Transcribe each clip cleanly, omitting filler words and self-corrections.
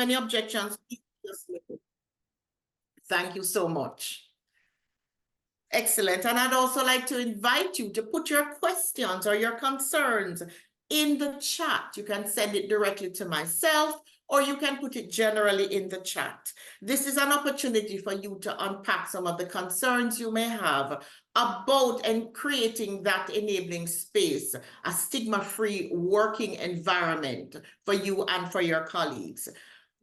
any objections? Thank you so much. Excellent. And I'd also like to invite you to put your questions or your concerns in the chat. You can send it directly to myself, or you can put it generally in the chat. This is an opportunity for you to unpack some of the concerns you may have about and creating that enabling space, a stigma-free working environment for you and for your colleagues.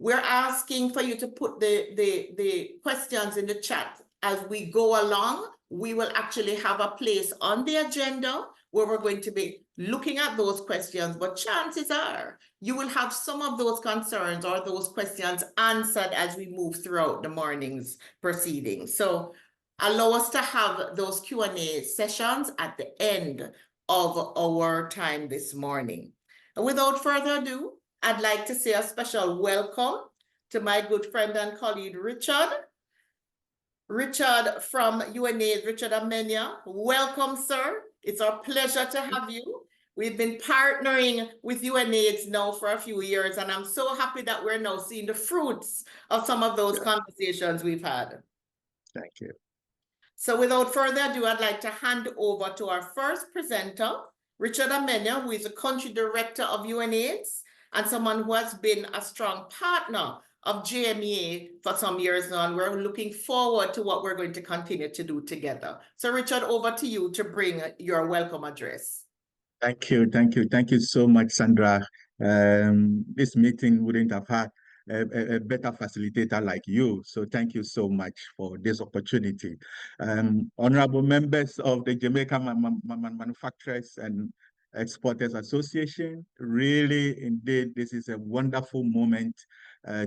We're asking for you to put the questions in the chat. As we go along, we will actually have a place on the agenda where we're going to be looking at those questions, but chances are you will have some of those concerns or those questions answered as we move throughout the morning's proceedings. So allow us to have those Q&A sessions at the end of our time this morning. And without further ado, I'd like to say a special welcome to my good friend and colleague, Richard. Richard from UNAIDS, Richard Amenia. Welcome, sir. It's our pleasure to have you. We've been partnering with UNAIDS now for a few years, and I'm so happy that we're now seeing the fruits of some of those conversations we've had. Thank you. So without further ado, I'd like to hand over to our first presenter, Richard Amenia, who is the country director of UNAIDS and someone who has been a strong partner of JMEA for some years now, and we're looking forward to what we're going to continue to do together. So Richard, over to you to bring your welcome address. Thank you, thank you, thank you so much, Sandra. This meeting wouldn't have had a better facilitator like you, so thank you so much for this opportunity. Honorable members of the Jamaica Manufacturers and Exporters Association, really, indeed, this is a wonderful moment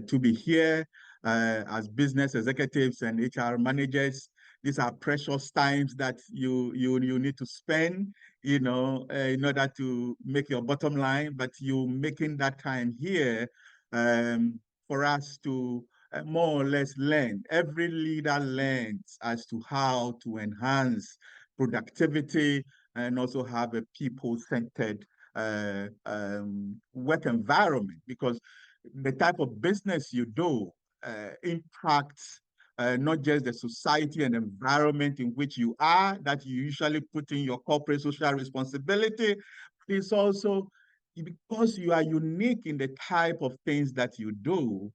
to be here as business executives and HR managers. These are precious times that you need to spend, you know, in order to make your bottom line, but you making that time here for us to more or less learn. Every leader learns as to how to enhance productivity and also have a people-centered work environment, because the type of business you do impacts not just the society and environment in which you are, that you usually put in your corporate social responsibility. It's also because you are unique in the type of things that you do,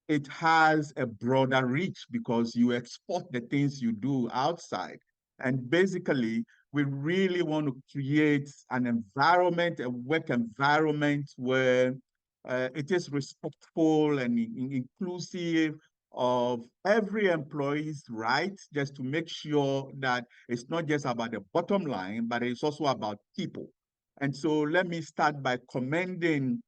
it has a broader reach because you export the things you do outside. And basically, we really want to create an environment, a work environment where it is respectful and inclusive of every employee's rights, just to make sure that it's not just about the bottom line, but it's also about people. And so let me start by commending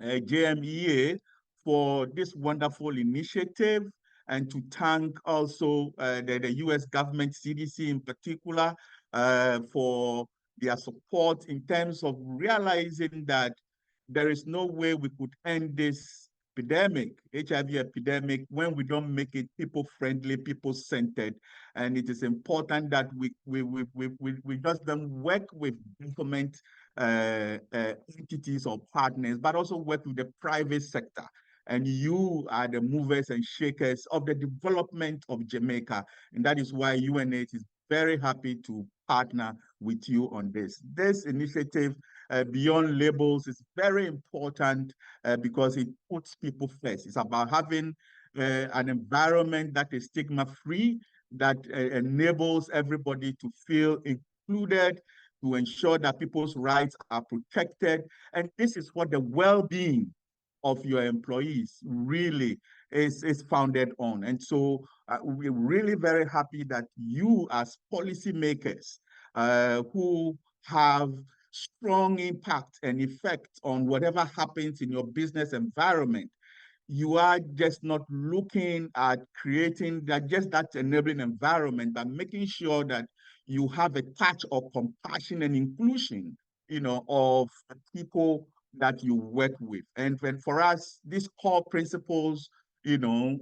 JMEA for this wonderful initiative, and to thank also the US government, CDC in particular, for their support in terms of realizing that there is no way we could end this epidemic, HIV epidemic, when we don't make it people-friendly, people-centered. And it is important that we just don't work with government entities or partners, but also work with the private sector. And you are the movers and shakers of the development of Jamaica. And that is why UNAIDS is very happy to partner with you on this. This initiative, beyond labels, is very important because it puts people first. It's about having an environment that is stigma-free, that enables everybody to feel included, to ensure that people's rights are protected. And this is what the well-being of your employees really is founded on. And so we're really very happy that you, as policymakers who have strong impact and effect on whatever happens in your business environment, you are just not looking at creating that enabling environment, but making sure that you have a touch of compassion and inclusion, you know, of people that you work with. And for us, these core principles, you know,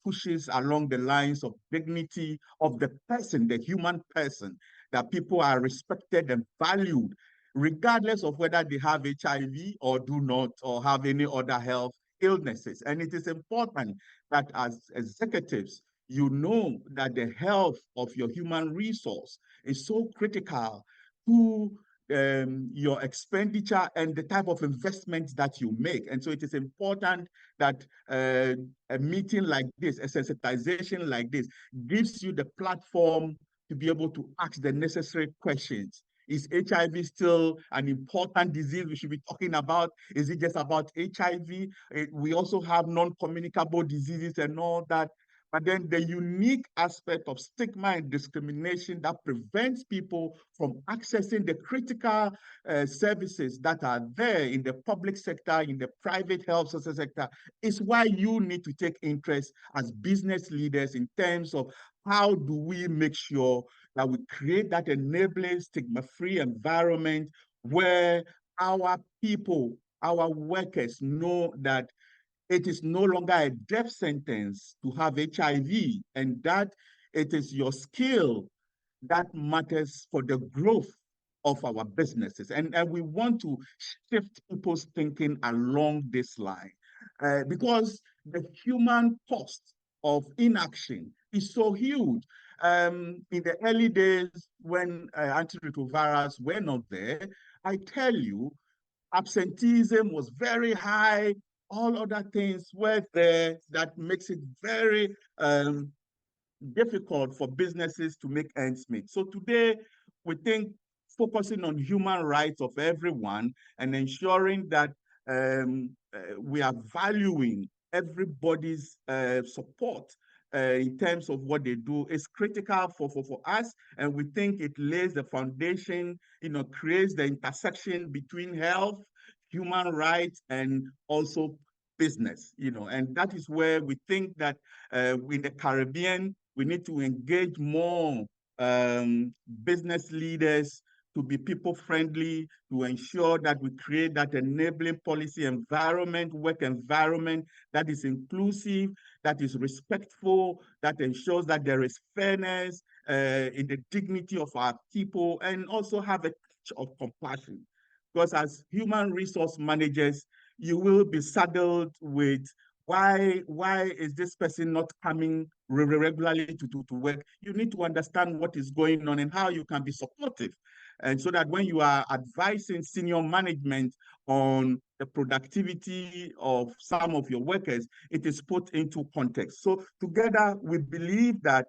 pushes along the lines of dignity of the person, the human person, that people are respected and valued, regardless of whether they have HIV or do not, or have any other health illnesses. And it is important that as executives, you know that the health of your human resource is so critical to your expenditure and the type of investments that you make. And so it is important that a meeting like this, a sensitization like this, gives you the platform to be able to ask the necessary questions. Is HIV still an important disease we should be talking about? Is it just about HIV? We also have non-communicable diseases and all that. But then the unique aspect of stigma and discrimination that prevents people from accessing the critical services that are there in the public sector, in the private health sector, is why you need to take interest as business leaders in terms of how do we make sure that we create that enabling stigma-free environment where our people, our workers know that it is no longer a death sentence to have HIV, and that it is your skill that matters for the growth of our businesses. And we want to shift people's thinking along this line because the human cost of inaction is so huge. In the early days when antiretrovirals were not there, I tell you, absenteeism was very high. All other things were there that makes it very difficult for businesses to make ends meet. So today, we think focusing on human rights of everyone and ensuring that we are valuing everybody's support in terms of what they do is critical for us. And we think it lays the foundation, creates the intersection between health, human rights, and also business, and that is where we think that in the Caribbean, we need to engage more business leaders to be people-friendly, to ensure that we create that enabling policy environment, work environment that is inclusive, that is respectful, that ensures that there is fairness in the dignity of our people, and also have a touch of compassion. Because as human resource managers, you will be saddled with why is this person not coming regularly to work? You need to understand what is going on and how you can be supportive. And so that when you are advising senior management on the productivity of some of your workers, it is put into context. So together, we believe that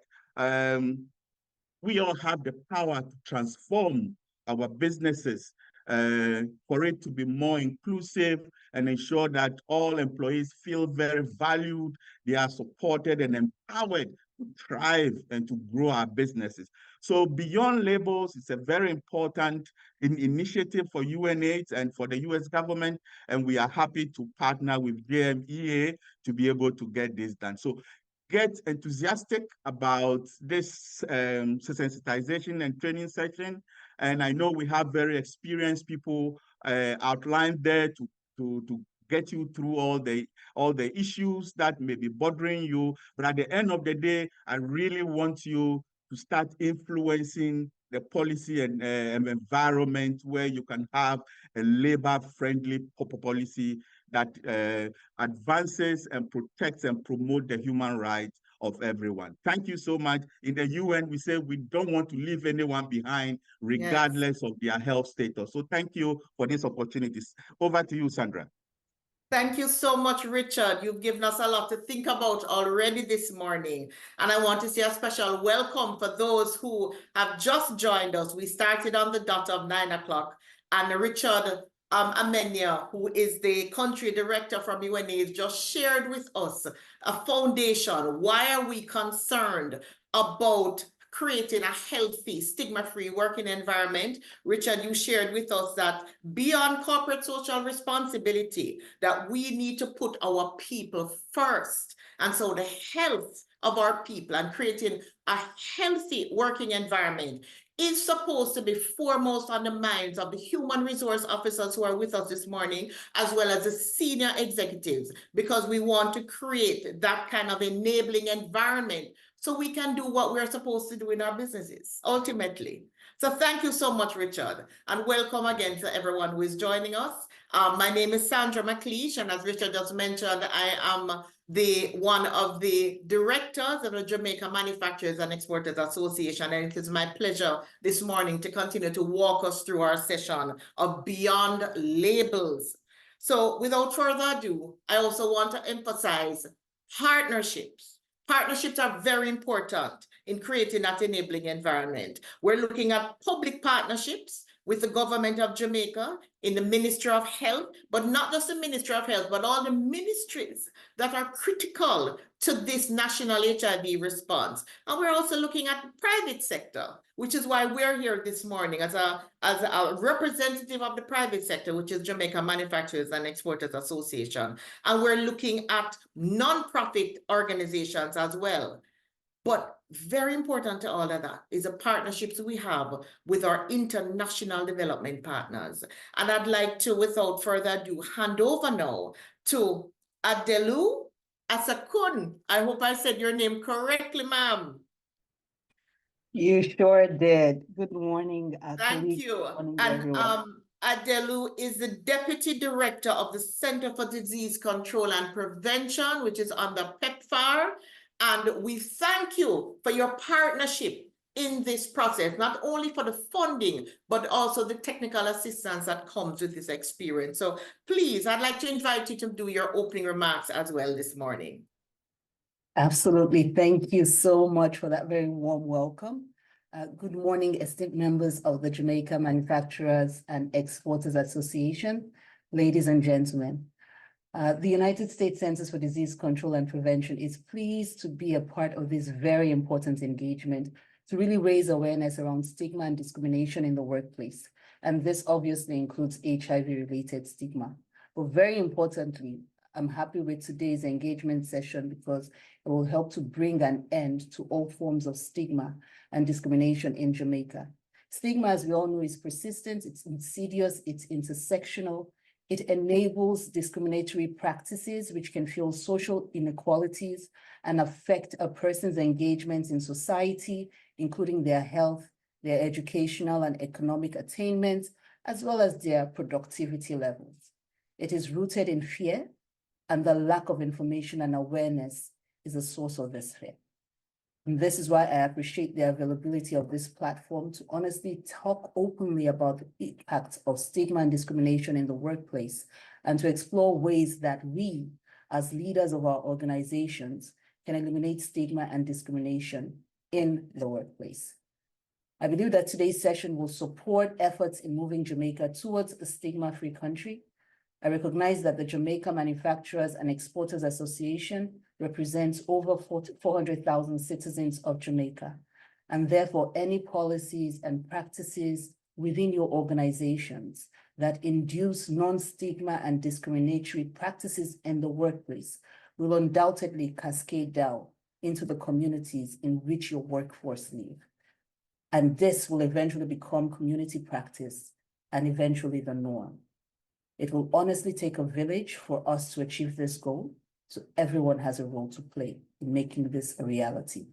we all have the power to transform our businesses for it to be more inclusive and ensure that all employees feel very valued, they are supported and empowered to thrive and to grow our businesses. So beyond labels, it's a very important initiative for UNAIDS and for the US government, and we are happy to partner with JMEA to be able to get this done. So get enthusiastic about this sensitization and training session. And I know we have very experienced people outlined there to get you through all the issues that may be bothering you. But at the end of the day, I really want you to start influencing the policy and environment where you can have a labor-friendly policy that advances and protects and promotes the human rights of everyone. Thank you so much. In the UN, we say we don't want to leave anyone behind, regardless of their health status. So thank you for this opportunity. Over to you, Sandra. Thank you so much, Richard. You've given us a lot to think about already this morning. And I want to say a special welcome for those who have just joined us. We started on the dot of 9 o'clock, and Richard Amenya, who is the country director from UNAIDS, just shared with us a foundation. Why are we concerned about creating a healthy, stigma-free working environment? Richard, you shared with us that beyond corporate social responsibility, that we need to put our people first. And so the health of our people and creating a healthy working environment is supposed to be foremost on the minds of the human resource officers who are with us this morning, as well as the senior executives, because we want to create that kind of enabling environment so we can do what we're supposed to do in our businesses, ultimately. So thank you so much, Richard, and welcome again to everyone who is joining us. My name is Sandra McLeish, and as Richard just mentioned, I am one of the directors of the Jamaica Manufacturers and Exporters Association, and it is my pleasure this morning to continue to walk us through our session of Beyond Labels. So without further ado, I also want to emphasize partnerships. Partnerships are very important in creating that enabling environment. We're looking at public partnerships with the government of Jamaica, in the Ministry of Health, but not just the Ministry of Health, but all the ministries that are critical to this national HIV response. And we're also looking at the private sector, which is why we're here this morning as a representative of the private sector, which is Jamaica Manufacturers and Exporters Association. And we're looking at nonprofit organizations as well. But very important to all of that is the partnerships we have with our international development partners. And I'd like to, without further ado, hand over now to Adelu Asakun. I hope I said your name correctly, ma'am. You sure did. Good morning, Thank you. Good morning, And everyone. Adelu is the Deputy Director of the Center for Disease Control and Prevention, which is under PEPFAR. And we thank you for your partnership in this process, not only for the funding, but also the technical assistance that comes with this experience. So please, I'd like to invite you to do your opening remarks as well this morning. Absolutely. Thank you so much for that very warm welcome. Good morning, esteemed members of the Jamaica Manufacturers and Exporters Association, ladies and gentlemen. The United States Centers for Disease Control and Prevention is pleased to be a part of this very important engagement to really raise awareness around stigma and discrimination in the workplace. And this obviously includes HIV-related stigma. But very importantly, I'm happy with today's engagement session because it will help to bring an end to all forms of stigma and discrimination in Jamaica. Stigma, as we all know, is persistent, it's insidious, it's intersectional. It enables discriminatory practices which can fuel social inequalities and affect a person's engagement in society, including their health, their educational and economic attainments, as well as their productivity levels. It is rooted in fear, and the lack of information and awareness is a source of this fear. And this is why I appreciate the availability of this platform to honestly talk openly about the impact of stigma and discrimination in the workplace, and to explore ways that we, as leaders of our organizations, can eliminate stigma and discrimination in the workplace. I believe that today's session will support efforts in moving Jamaica towards a stigma-free country. I recognize that the Jamaica Manufacturers and Exporters Association represents over 400,000 citizens of Jamaica, and therefore any policies and practices within your organizations that induce non-stigma and discriminatory practices in the workplace will undoubtedly cascade down into the communities in which your workforce live. And this will eventually become community practice and eventually the norm. It will honestly take a village for us to achieve this goal, so everyone has a role to play in making this a reality.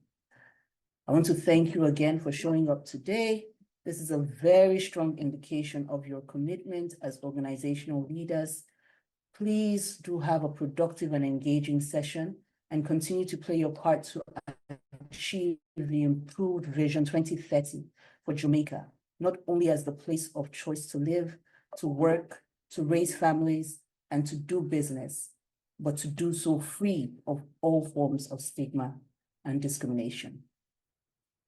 I want to thank you again for showing up today. This is a very strong indication of your commitment as organizational leaders. Please do have a productive and engaging session and continue to play your part to achieve the improved Vision 2030 for Jamaica, not only as the place of choice to live, to work, to raise families, and to do business, but to do so free of all forms of stigma and discrimination.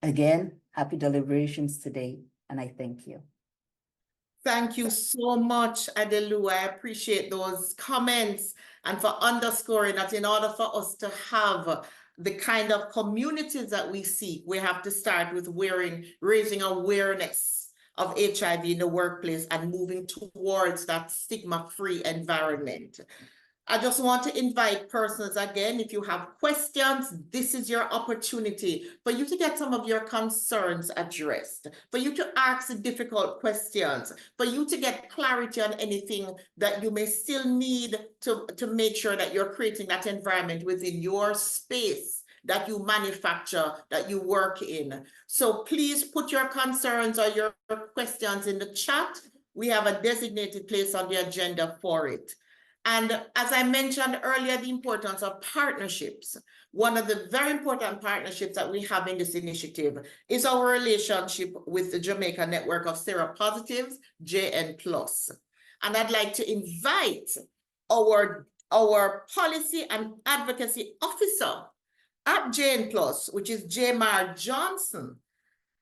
Again, happy deliberations today, and I thank you. Thank you so much, Adelu. I appreciate those comments and for underscoring that in order for us to have the kind of communities that we seek, we have to start with raising awareness of HIV in the workplace and moving towards that stigma-free environment. I just want to invite persons again, if you have questions, this is your opportunity for you to get some of your concerns addressed, for you to ask difficult questions, for you to get clarity on anything that you may still need to make sure that you're creating that environment within your space that you manufacture, that you work in. So please put your concerns or your questions in the chat. we have a designated place on the agenda for it. And as I mentioned earlier, the importance of partnerships. One of the very important partnerships that we have in this initiative is our relationship with the Jamaica Network of Seropositives, JN+. And I'd like to invite our policy and advocacy officer at JN+, which is Jamar Johnson.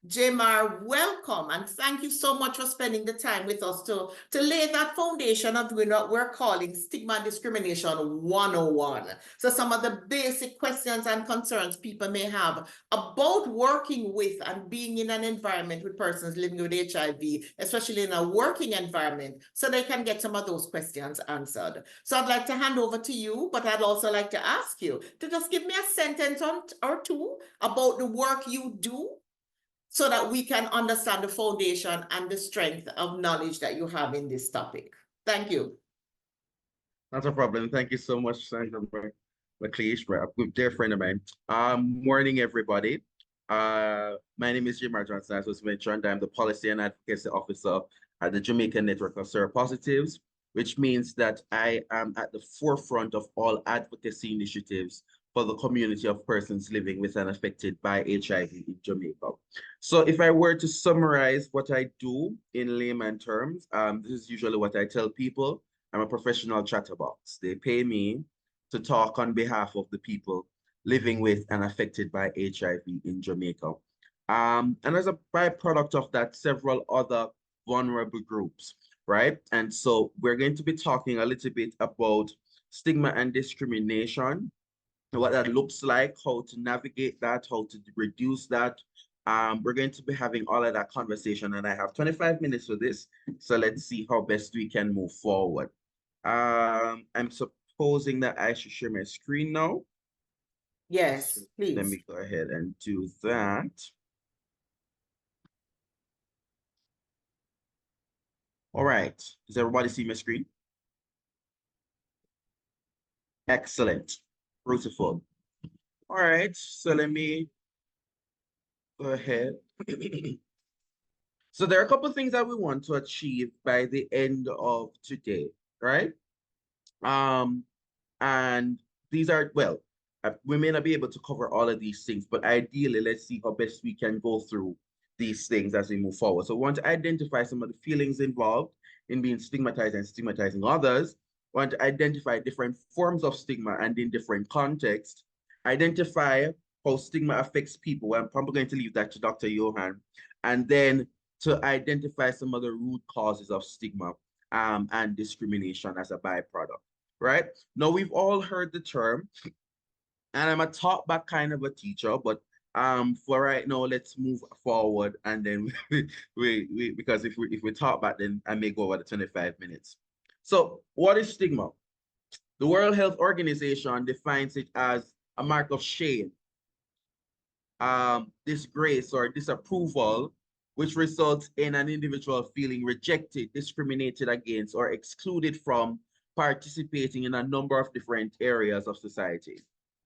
Jamar, welcome, and thank you so much for spending the time with us to lay that foundation of what we're calling Stigma and Discrimination 101. So some of the basic questions and concerns people may have about working with and being in an environment with persons living with HIV, especially in a working environment, so they can get some of those questions answered. So I'd like to hand over to you, but I'd also like to ask you to just give me a sentence or two about the work you do, so that we can understand the foundation and the strength of knowledge that you have in this topic. Thank you. Not a problem. Thank you so much, Sandra McLeish, a good dear friend of mine. Morning, everybody. My name is Jamar Johnson, as was mentioned. I'm the Policy and Advocacy Officer at the Jamaica Network of Seropositives, which means that I am at the forefront of all advocacy initiatives for the community of persons living with and affected by HIV in Jamaica. So if I were to summarize what I do in layman terms, this is usually what I tell people. I'm a professional chatterbox. They pay me to talk on behalf of the people living with and affected by HIV in Jamaica. And as a byproduct of that, several other vulnerable groups, right? And so we're going to be talking a little bit about stigma and discrimination, what that looks like, how to navigate that, how to reduce that. We're going to be having all of that conversation, and I have 25 minutes for this. So let's see how best we can move forward. I'm supposing that I should share my screen now. Yes, please. Let me go ahead and do that. All right. Does everybody see my screen? Excellent. Beautiful. All right. So let me go ahead. So there are a couple of things that we want to achieve by the end of today, right? And these are, well, we may not be able to cover all of these things, but ideally, let's see how best we can go through these things as we move forward. So we want to identify some of the feelings involved in being stigmatized and stigmatizing others. We want to identify different forms of stigma and in different contexts. Identify how stigma affects people. I'm probably going to leave that to Dr. Johan. And then to identify some of the root causes of stigma and discrimination as a byproduct, right? Now, we've all heard the term, and I'm a talk back kind of a teacher, but for right now, let's move forward, and then because if we talk back, then I may go over the 25 minutes. So what is stigma? The World Health Organization defines it as a mark of shame, disgrace, or disapproval, which results in an individual feeling rejected, discriminated against, or excluded from participating in a number of different areas of society,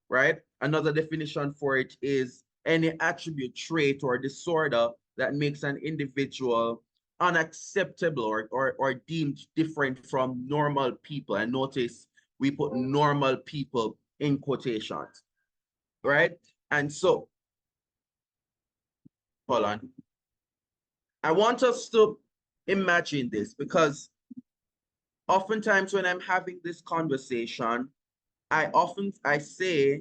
right? Another definition for it is any attribute, trait, or disorder that makes an individual unacceptable or deemed different from normal people. And notice we put normal people in quotations, right? And so, hold on. I want us to imagine this, because oftentimes when I'm having this conversation, I say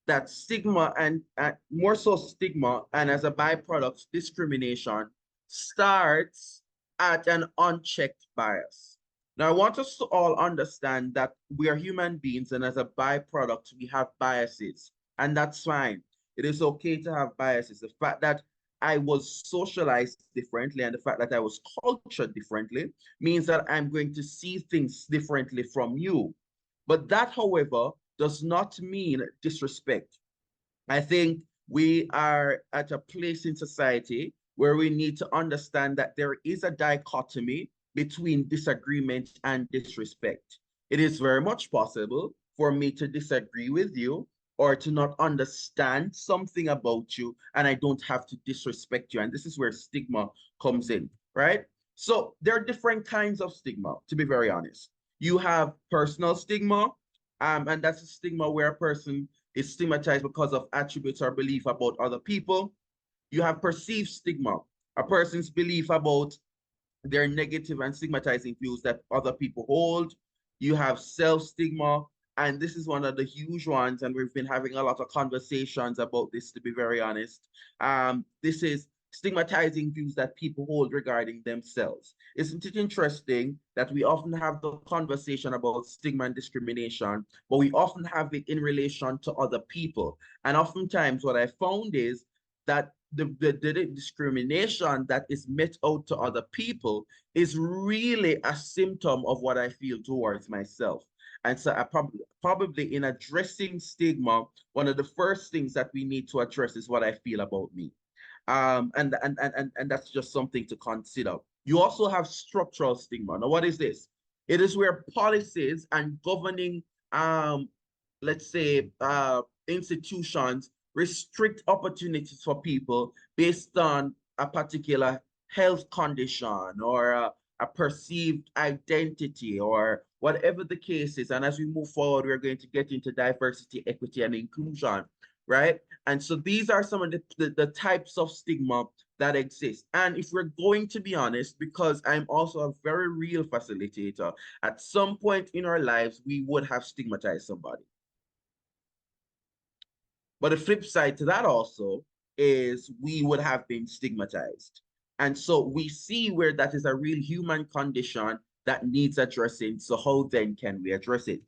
that stigma and more so stigma, and as a byproduct, discrimination starts at an unchecked bias. Now, I want us to all understand that we are human beings, and as a byproduct, we have biases, and that's fine. It is okay to have biases. The fact that I was socialized differently and the fact that I was cultured differently means that I'm going to see things differently from you. But that, however, does not mean disrespect. I think we are at a place in society where we need to understand that there is a dichotomy between disagreement and disrespect. It is very much possible for me to disagree with you or to not understand something about you, and I don't have to disrespect you. And this is where stigma comes in, right? So there are different kinds of stigma, to be very honest. You have personal stigma, and that's a stigma where a person is stigmatized because of attributes or belief about other people. You have perceived stigma, a person's belief about their negative and stigmatizing views that other people hold. You have self-stigma, and this is one of the huge ones, and we've been having a lot of conversations about this, to be very honest. This is stigmatizing views that people hold regarding themselves. Isn't it interesting that we often have the conversation about stigma and discrimination, but we often have it in relation to other people? And oftentimes what I found is that the discrimination that is met out to other people is really a symptom of what I feel towards myself. And so I probably in addressing stigma, one of the first things that we need to address is what I feel about me. And that's just something to consider. You also have structural stigma. Now, what is this? It is where policies and governing, let's say, institutions restrict opportunities for people based on a particular health condition or a perceived identity or whatever the case is. And as we move forward, we're going to get into diversity, equity, and inclusion, right? And so these are some of the types of stigma that exist. And if we're going to be honest, because I'm also a very real facilitator, at some point in our lives, we would have stigmatized somebody. But the flip side to that also is we would have been stigmatized. And so we see where that is a real human condition that needs addressing. So how then can we address it?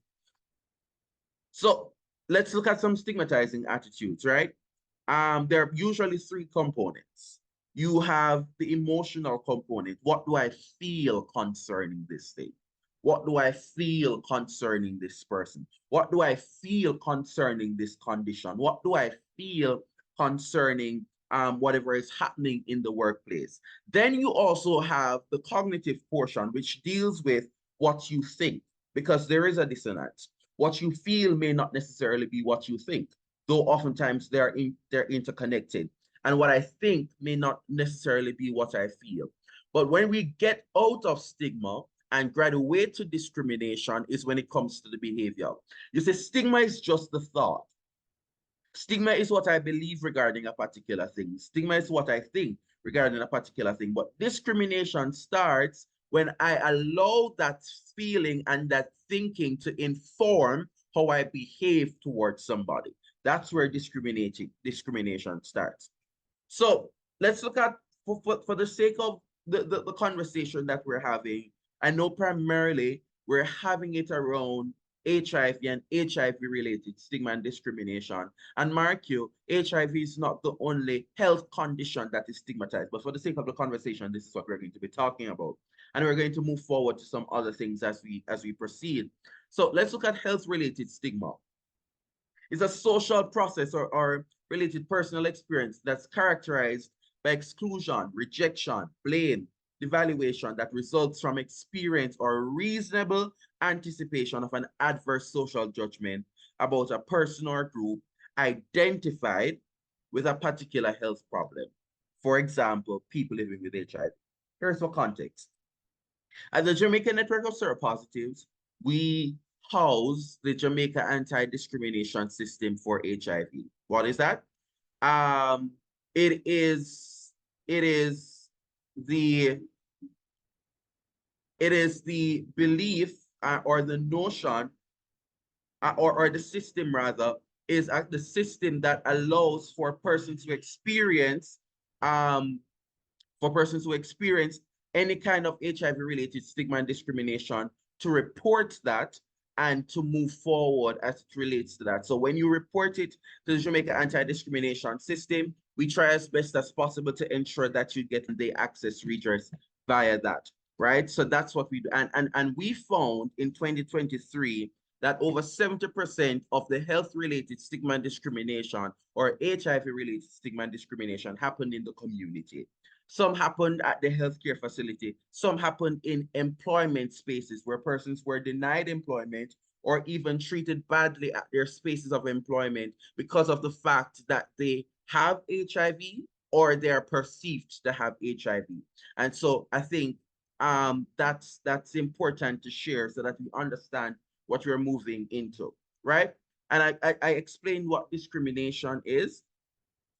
So let's look at some stigmatizing attitudes, right? There are usually three components. You have the emotional component. What do I feel concerning this thing? What do I feel concerning this person? What do I feel concerning this condition? What do I feel concerning whatever is happening in the workplace? Then you also have the cognitive portion, which deals with what you think, because there is a dissonance. What you feel may not necessarily be what you think, though oftentimes they're interconnected. And what I think may not necessarily be what I feel. But when we get out of stigma and graduate to discrimination is when it comes to the behavior. You see, stigma is just the thought. Stigma is what I believe regarding a particular thing. Stigma is what I think regarding a particular thing. But discrimination starts when I allow that feeling and that thinking to inform how I behave towards somebody. That's where discrimination starts. So let's look at, for the sake of the conversation that we're having, I know primarily we're having it around HIV and HIV-related stigma and discrimination. And mark you, HIV is not the only health condition that is stigmatized, but for the sake of the conversation, this is what we're going to be talking about. And we're going to move forward to some other things as we proceed. So let's look at health-related stigma. It's a social process or related personal experience that's characterized by exclusion, rejection, blame, devaluation that results from experience or reasonable anticipation of an adverse social judgment about a person or group identified with a particular health problem. For example, people living with HIV. Here's for context. At the Jamaica Network of Seropositives, we house the Jamaica Anti-Discrimination System for HIV. What is that? It is the belief or the notion or the system rather is the system that allows for persons who experience any kind of HIV-related stigma and discrimination to report that and to move forward as it relates to that. So when you report it to the Jamaica Anti-Discrimination System, we try as best as possible to ensure that you get the access redress via that, right? So that's what we do. And we found in 2023 that over 70% of the health-related stigma and discrimination or HIV-related stigma and discrimination happened in the community. Some happened at the healthcare facility. Some happened in employment spaces where persons were denied employment or even treated badly at their spaces of employment because of the fact that they have HIV or they are perceived to have HIV. And so I think that's important to share so that we understand what we're moving into, right? And I explained what discrimination is.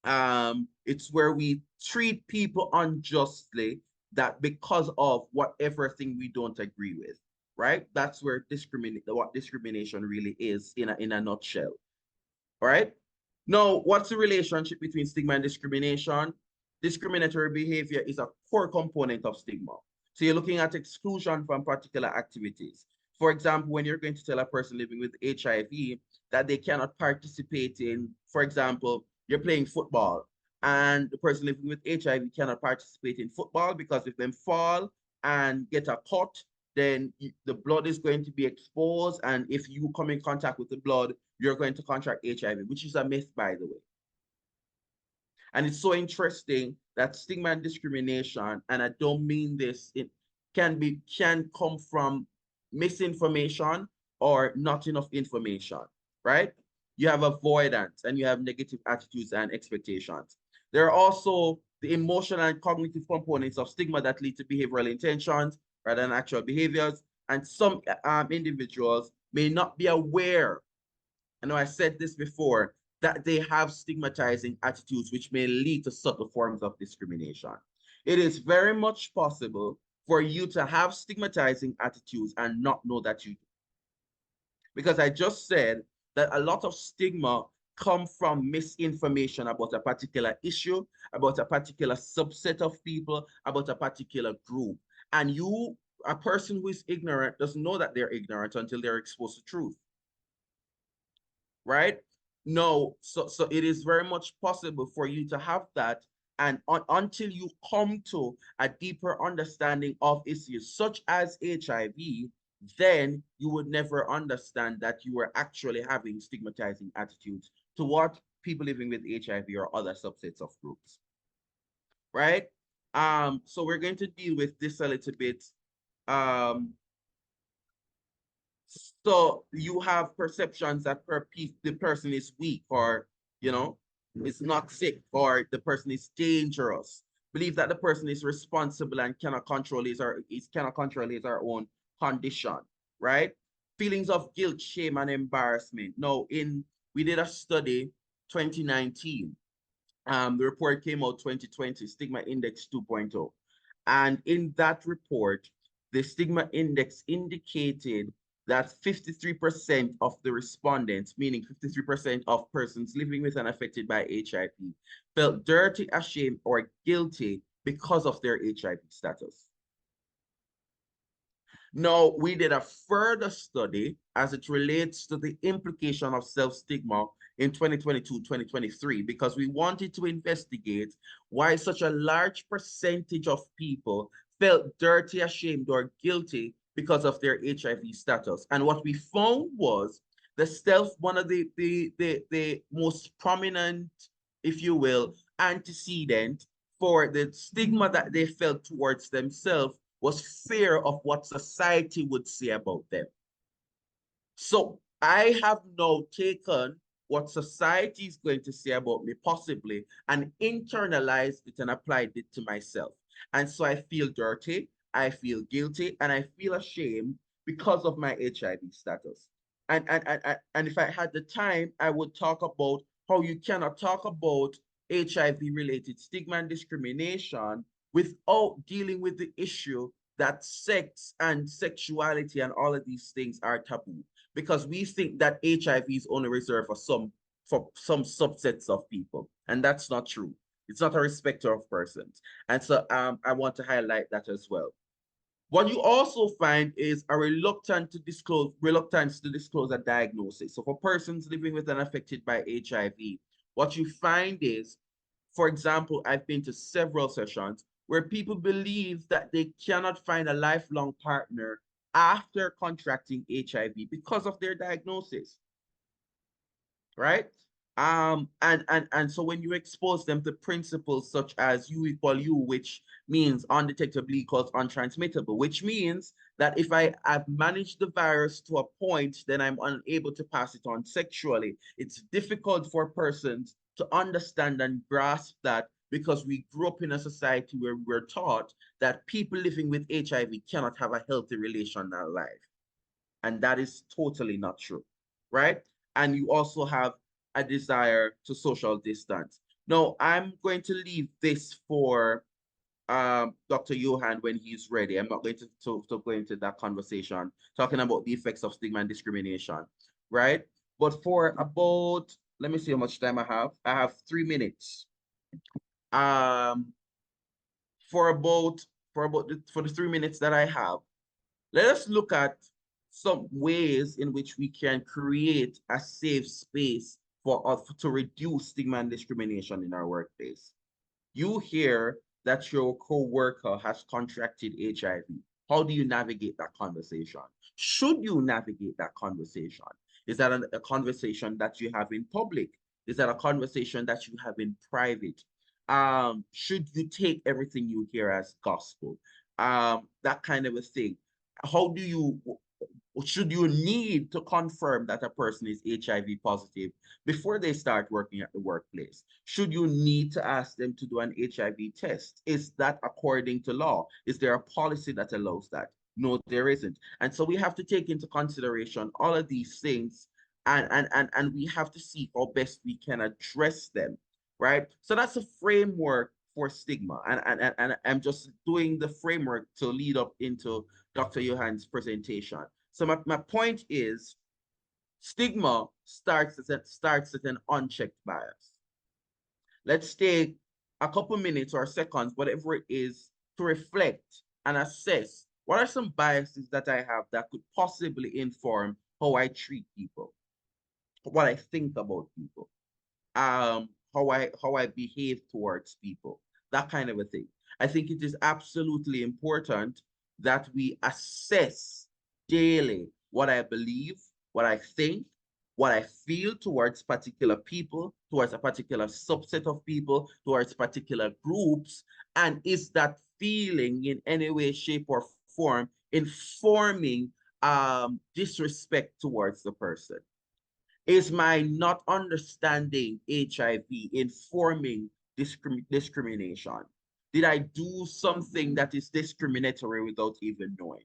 It's where we treat people unjustly that because of whatever thing we don't agree with, right? That's where what discrimination really is in a nutshell. All right. Now, what's the relationship between stigma and discrimination? Discriminatory behavior is a core component of stigma. So you're looking at exclusion from particular activities. For example, when you're going to tell a person living with HIV that they cannot participate in, for example, you're playing football and the person living with HIV cannot participate in football because if them fall and get a cut, then the blood is going to be exposed. And if you come in contact with the blood, you're going to contract HIV, which is a myth, by the way. And it's so interesting that stigma and discrimination, and I don't mean this, it can come from misinformation or not enough information, right? You have avoidance and you have negative attitudes and expectations. There are also the emotional and cognitive components of stigma that lead to behavioral intentions rather than actual behaviors. And some individuals may not be aware, I know I said this before, that they have stigmatizing attitudes which may lead to subtle forms of discrimination. It is very much possible for you to have stigmatizing attitudes and not know that you do. Because I just said that a lot of stigma come from misinformation about a particular issue, about a particular subset of people, about a particular group. And a person who is ignorant doesn't know that they're ignorant until they're exposed to truth. Right? No, so it is very much possible for you to have that, and until you come to a deeper understanding of issues such as HIV, then you would never understand that you were actually having stigmatizing attitudes toward people living with HIV or other subsets of groups. Right? So we're going to deal with this a little bit. So you have perceptions that the person is weak or, is not sick, or the person is dangerous. Believe that the person is responsible and cannot control his own condition, right? Feelings of guilt, shame, and embarrassment. Now, we did a study 2019. The report came out 2020, Stigma Index 2.0. And in that report, the stigma index indicated that 53% of the respondents, meaning 53% of persons living with and affected by HIV, felt dirty, ashamed, or guilty because of their HIV status. Now, we did a further study as it relates to the implication of self-stigma in 2022-2023, because we wanted to investigate why such a large percentage of people felt dirty, ashamed, or guilty because of their HIV status. And what we found was one of the most prominent, if you will, antecedent for the stigma that they felt towards themselves was fear of what society would say about them. So I have now taken what society is going to say about me possibly and internalized it and applied it to myself. And so I feel dirty, I feel guilty, and I feel ashamed because of my HIV status. And if I had the time, I would talk about how you cannot talk about HIV-related stigma and discrimination without dealing with the issue that sex and sexuality and all of these things are taboo, because we think that HIV is only reserved for some subsets of people, and that's not true. It's not a respecter of persons. And so I want to highlight that as well. What you also find is a reluctance to disclose a diagnosis. So for persons living with and affected by HIV, what you find is, for example, I've been to several sessions where people believe that they cannot find a lifelong partner after contracting HIV because of their diagnosis, right? And so when you expose them to principles such as U equal U, which means undetectable equals untransmittable, which means that if I have managed the virus to a point, then I'm unable to pass it on sexually. It's difficult for persons to understand and grasp that because we grew up in a society where we were taught that people living with HIV cannot have a healthy relational life. And that is totally not true, right? And you also have a desire to social distance. Now, I'm going to leave this for Dr. Johan when he's ready. I'm not going to go into that conversation, talking about the effects of stigma and discrimination, right? But for about, let me see how much time I have. I have 3 minutes. For the 3 minutes that I have, let us look at some ways in which we can create a safe space for us to reduce stigma and discrimination in our workplace. You hear that your co-worker has contracted HIV. How do you navigate that conversation? Should you navigate that conversation? Is that a conversation that you have in public? Is that a conversation that you have in private? Should you take everything you hear as gospel? That kind of a thing. How do you, should you need to confirm that a person is HIV positive before they start working at the workplace? Should you need to ask them to do an HIV test? Is that according to law? Is there a policy that allows that? No, there isn't. And so we have to take into consideration all of these things, and we have to see how best we can address them, right? So that's a framework for stigma. And I'm just doing the framework to lead up into Dr. Johan's presentation. So my point is, stigma starts at an unchecked bias. Let's take a couple minutes or seconds, whatever it is, to reflect and assess what are some biases that I have that could possibly inform how I treat people, what I think about people, how I behave towards people, that kind of a thing. I think it is absolutely important that we assess daily what I believe, what I think, what I feel towards particular people, towards a particular subset of people, towards particular groups, and is that feeling in any way, shape, or form informing disrespect towards the person? Is my not understanding HIV informing discrimination? Did I do something that is discriminatory without even knowing?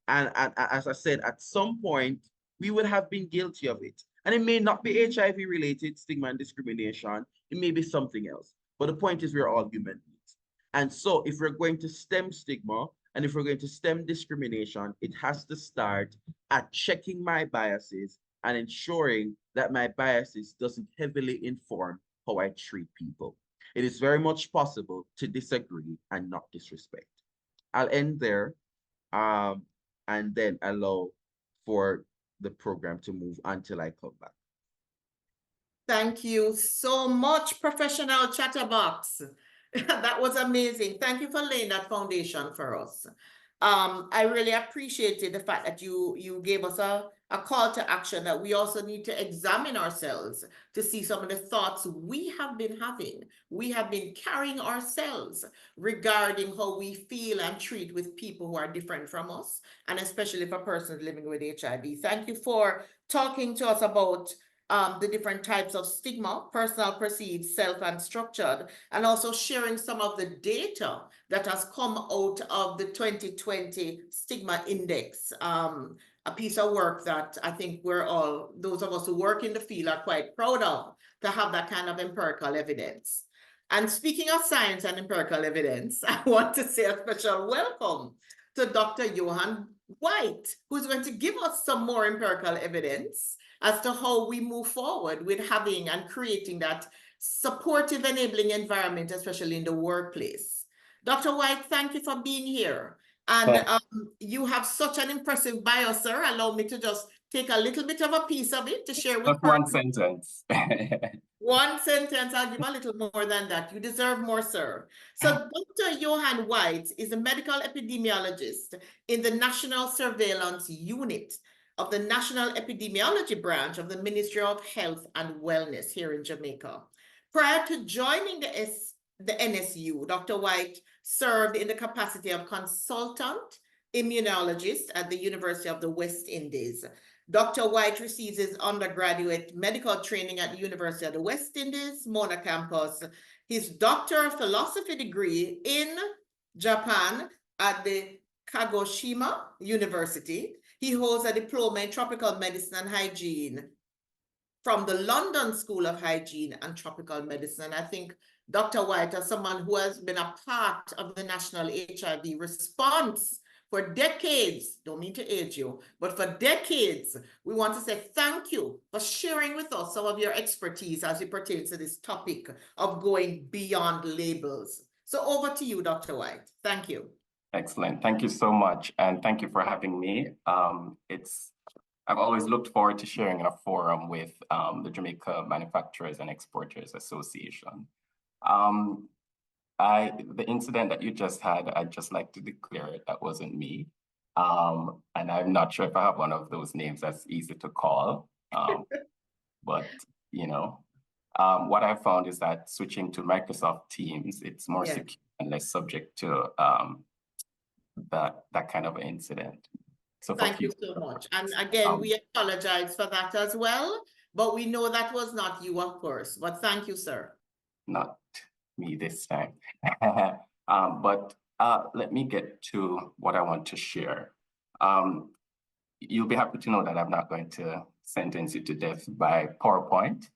And as I said, at some point, we would have been guilty of it. And it may not be HIV-related stigma and discrimination. It may be something else. But the point is, we're all human beings. And so if we're going to stem stigma and if we're going to stem discrimination, it has to start at checking my biases and ensuring that my biases doesn't heavily inform how I treat people. It is very much possible to disagree and not disrespect. I'll end there and then allow for the program to move until I come back. Thank you so much, professional chatterbox. That was amazing. Thank you for laying that foundation for us. I really appreciated the fact that you gave us a call to action, that we also need to examine ourselves to see some of the thoughts we have been having. We have been carrying ourselves regarding how we feel and treat with people who are different from us, and especially if a person is living with HIV. Thank you for talking to us about the different types of stigma, personal, perceived, self, and structured, and also sharing some of the data that has come out of the 2020 Stigma Index, a piece of work that I think we're all, those of us who work in the field, are quite proud of, to have that kind of empirical evidence. And speaking of science and empirical evidence, I want to say a special welcome to Dr. Johan White, who's going to give us some more empirical evidence as to how we move forward with having and creating that supportive, enabling environment, especially in the workplace. Dr. White, thank you for being here. And you have such an impressive bio, sir. Allow me to just take a little bit of a piece of it to share with Just one sentence. One sentence, I'll give a little more than that. You deserve more, sir. So Dr. Johan White is a medical epidemiologist in the National Surveillance Unit of the National Epidemiology Branch of the Ministry of Health and Wellness here in Jamaica. Prior to joining the NSU, Dr. White served in the capacity of consultant immunologist at the University of the West Indies Dr. White receives his undergraduate medical training at the University of the West Indies, Mona campus, his Doctor of Philosophy degree in Japan at the Kagoshima University. He holds a diploma in tropical medicine and hygiene from the London School of Hygiene and Tropical Medicine. I think Dr. White, as someone who has been a part of the national HIV response for decades, don't mean to age you, but for decades, we want to say thank you for sharing with us some of your expertise as it pertains to this topic of going beyond labels. So over to you, Dr. White. Thank you. Excellent. Thank you so much. And thank you for having me. I've always looked forward to sharing in a forum with the Jamaica Manufacturers and Exporters Association. The incident that you just had, I'd just like to declare it, that wasn't me. And I'm not sure if I have one of those names that's easy to call. But, you know, what I found is that switching to Microsoft Teams, it's more secure and less subject to that kind of incident. So thank you so much. And again, we apologize for that as well, but we know that was not you, of course. But thank you, sir. Not me this time. But let me get to what I want to share. You'll be happy to know that I'm not going to sentence you to death by PowerPoint.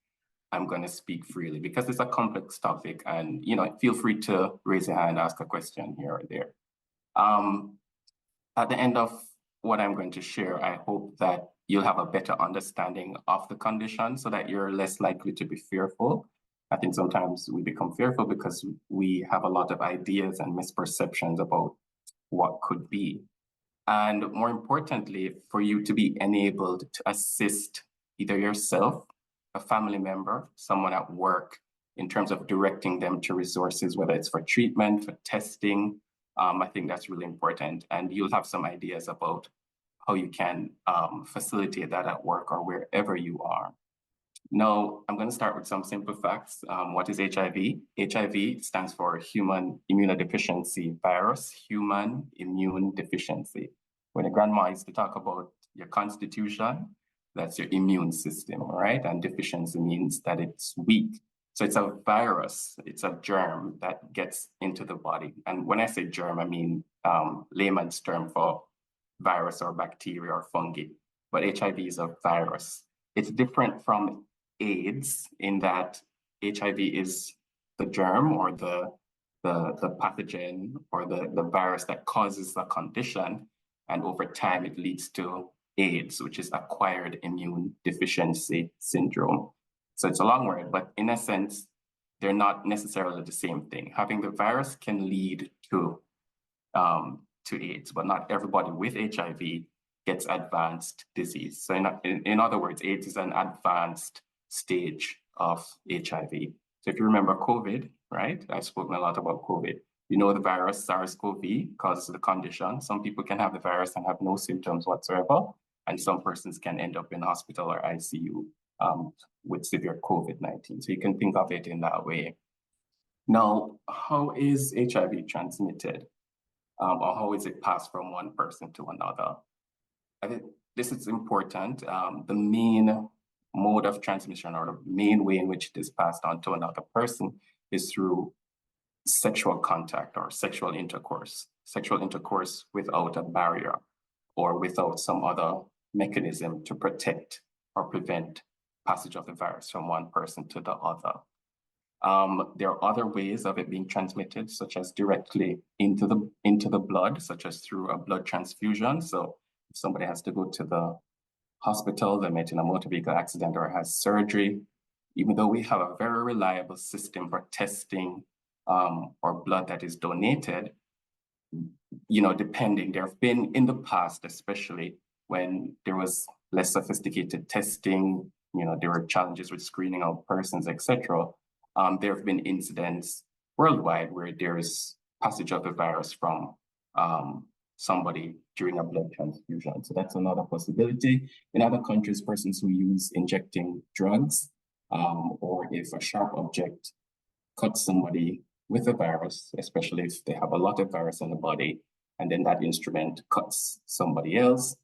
I'm going to speak freely because it's a complex topic, and feel free to raise your hand, ask a question here or there. At the end of what I'm going to share, I hope that you'll have a better understanding of the condition so that you're less likely to be fearful. I think sometimes we become fearful because we have a lot of ideas and misperceptions about what could be. And more importantly, for you to be enabled to assist either yourself, a family member, someone at work, in terms of directing them to resources, whether it's for treatment, for testing. I think that's really important. And you'll have some ideas about how you can facilitate that at work or wherever you are. Now, I'm going to start with some simple facts. What is HIV? HIV stands for Human Immunodeficiency Virus, Human Immune Deficiency. When a grandma used to talk about your constitution, that's your immune system, right? And deficiency means that it's weak. So it's a virus, it's a germ that gets into the body. And when I say germ, I mean layman's term for virus or bacteria or fungi. But HIV is a virus. It's different from AIDS in that HIV is the germ or the pathogen or the virus that causes the condition. And over time, it leads to AIDS, which is acquired immune deficiency syndrome. So it's a long word, but in a sense, they're not necessarily the same thing. Having the virus can lead to AIDS, but not everybody with HIV gets advanced disease. So in other words, AIDS is an advanced stage of HIV. So if you remember COVID, right? I've spoken a lot about COVID. You know the virus SARS-CoV causes the condition. Some people can have the virus and have no symptoms whatsoever, and some persons can end up in hospital or ICU with severe COVID-19. So you can think of it in that way. Now, how is HIV transmitted? Or how is it passed from one person to another? I think this is important. The main mode of transmission or the main way in which it is passed on to another person is through sexual contact or sexual intercourse without a barrier or without some other mechanism to protect or prevent passage of the virus from one person to the other. There are other ways of it being transmitted, such as directly into the blood, such as through a blood transfusion. So if somebody has to go to the hospital, they met in a motor vehicle accident or has surgery, even though we have a very reliable system for testing or blood that is donated, depending, there have been in the past, especially when there was less sophisticated testing, there were challenges with screening out persons, etc. There have been incidents worldwide where there's passage of the virus from somebody during a blood transfusion. So that's another possibility. In other countries, persons who use injecting drugs, or if a sharp object cuts somebody with a virus, especially if they have a lot of virus in the body, and then that instrument cuts somebody else,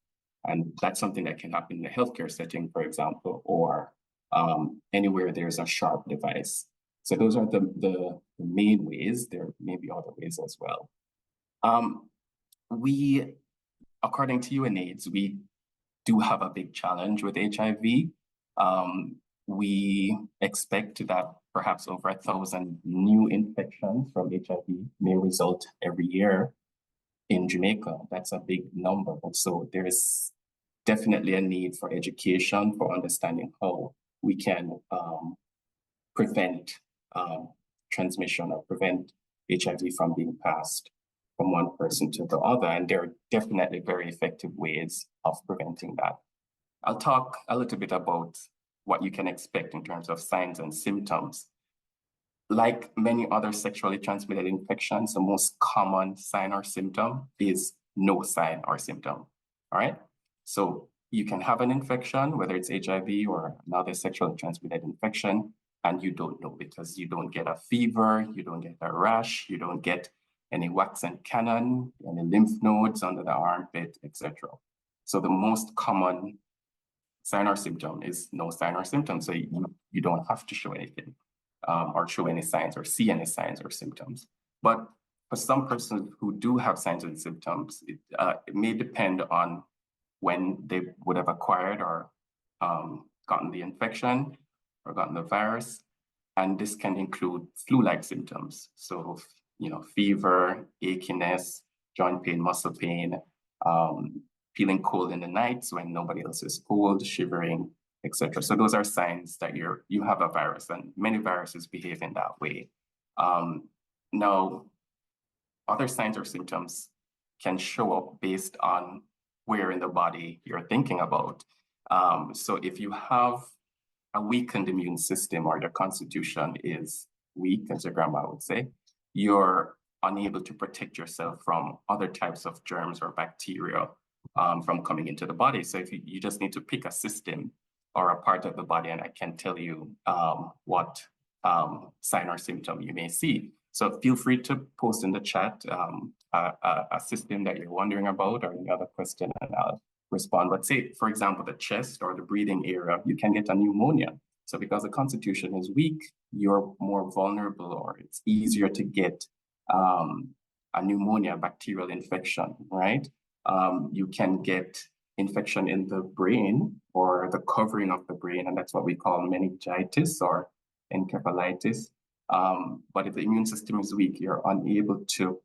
And that's something that can happen in a healthcare setting, for example, or anywhere there's a sharp device. So those are the main ways. There may be other ways as well. We, according to UNAIDS, we do have a big challenge with HIV. We expect that perhaps over 1,000 new infections from HIV may result every year in Jamaica. That's a big number. And so there is definitely a need for education, for understanding how we can prevent transmission or prevent HIV from being passed from one person to the other. And there are definitely very effective ways of preventing that. I'll talk a little bit about what you can expect in terms of signs and symptoms. Like many other sexually transmitted infections, the most common sign or symptom is no sign or symptom, all right? So you can have an infection, whether it's HIV or another sexually transmitted infection, and you don't know because you don't get a fever, you don't get a rash, you don't get any wax and cannon, any lymph nodes under the armpit, etc. So the most common sign or symptom is no sign or symptom. So you don't have to show anything or show any signs or see any signs or symptoms. But for some persons who do have signs and symptoms, it may depend on when they would have acquired or gotten the infection or gotten the virus. And this can include flu-like symptoms. So, fever, achiness, joint pain, muscle pain, feeling cold in the nights when nobody else is cold, shivering, etc. So those are signs that you have a virus, and many viruses behave in that way. Now, other signs or symptoms can show up based on where in the body you're thinking about. So if you have a weakened immune system or your constitution is weak, as your grandma would say, you're unable to protect yourself from other types of germs or bacteria from coming into the body. So if you just need to pick a system or a part of the body, and I can tell you what sign or symptom you may see. So feel free to post in the chat a system that you're wondering about or any other question, and I'll respond. But say, for example, the chest or the breathing area, you can get a pneumonia. So because the constitution is weak, you're more vulnerable, or it's easier to get a pneumonia, bacterial infection, right? You can get infection in the brain or the covering of the brain, and that's what we call meningitis or encephalitis. But if the immune system is weak, you're unable to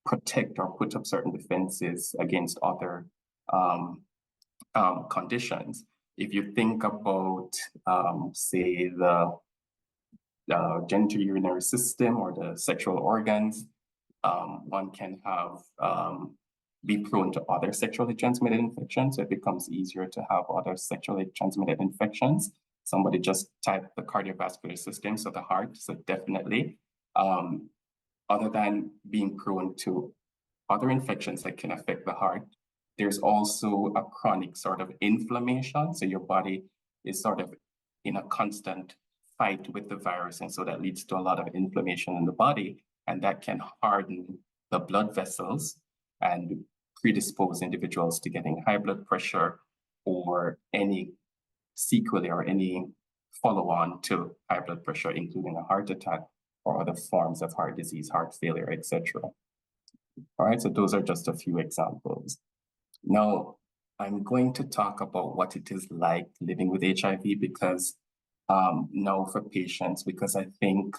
protect or put up certain defenses against other conditions. If you think about, say, the genitourinary system or the sexual organs, one can have be prone to other sexually transmitted infections. So it becomes easier to have other sexually transmitted infections. Somebody just typed the cardiovascular system, so the heart. So definitely, other than being prone to other infections that can affect the heart, there's also a chronic sort of inflammation. So your body is sort of in a constant fight with the virus. And so that leads to a lot of inflammation in the body, and that can harden the blood vessels and predispose individuals to getting high blood pressure or any sequelae or any follow-on to high blood pressure, including a heart attack or other forms of heart disease, heart failure, etc. All right, so those are just a few examples. Now, I'm going to talk about what it is like living with HIV because now for patients, because I think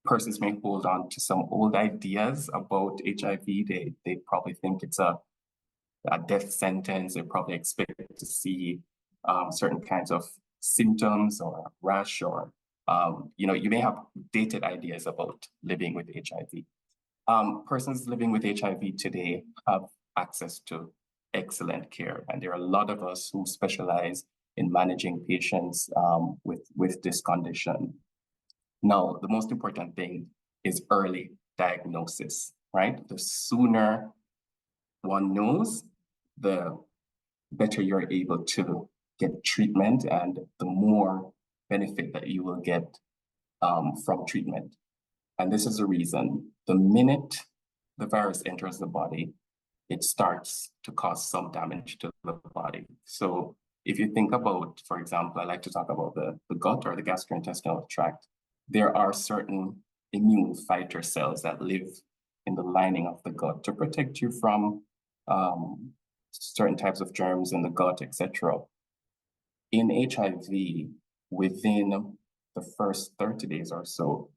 persons may hold on to some old ideas about HIV. They probably think it's a death sentence. They probably expect to see certain kinds of symptoms or rash or, you may have dated ideas about living with HIV. Persons living with HIV today have access to excellent care. And there are a lot of us who specialize in managing patients with this condition. Now, the most important thing is early diagnosis, right? The sooner one knows, the better you're able to get treatment and the more benefit that you will get from treatment. And this is the reason. The minute the virus enters the body, it starts to cause some damage to the body. So if you think about, for example, I like to talk about the gut or the gastrointestinal tract, there are certain immune fighter cells that live in the lining of the gut to protect you from certain types of germs in the gut, etc. In HIV, within the first 30 days or so,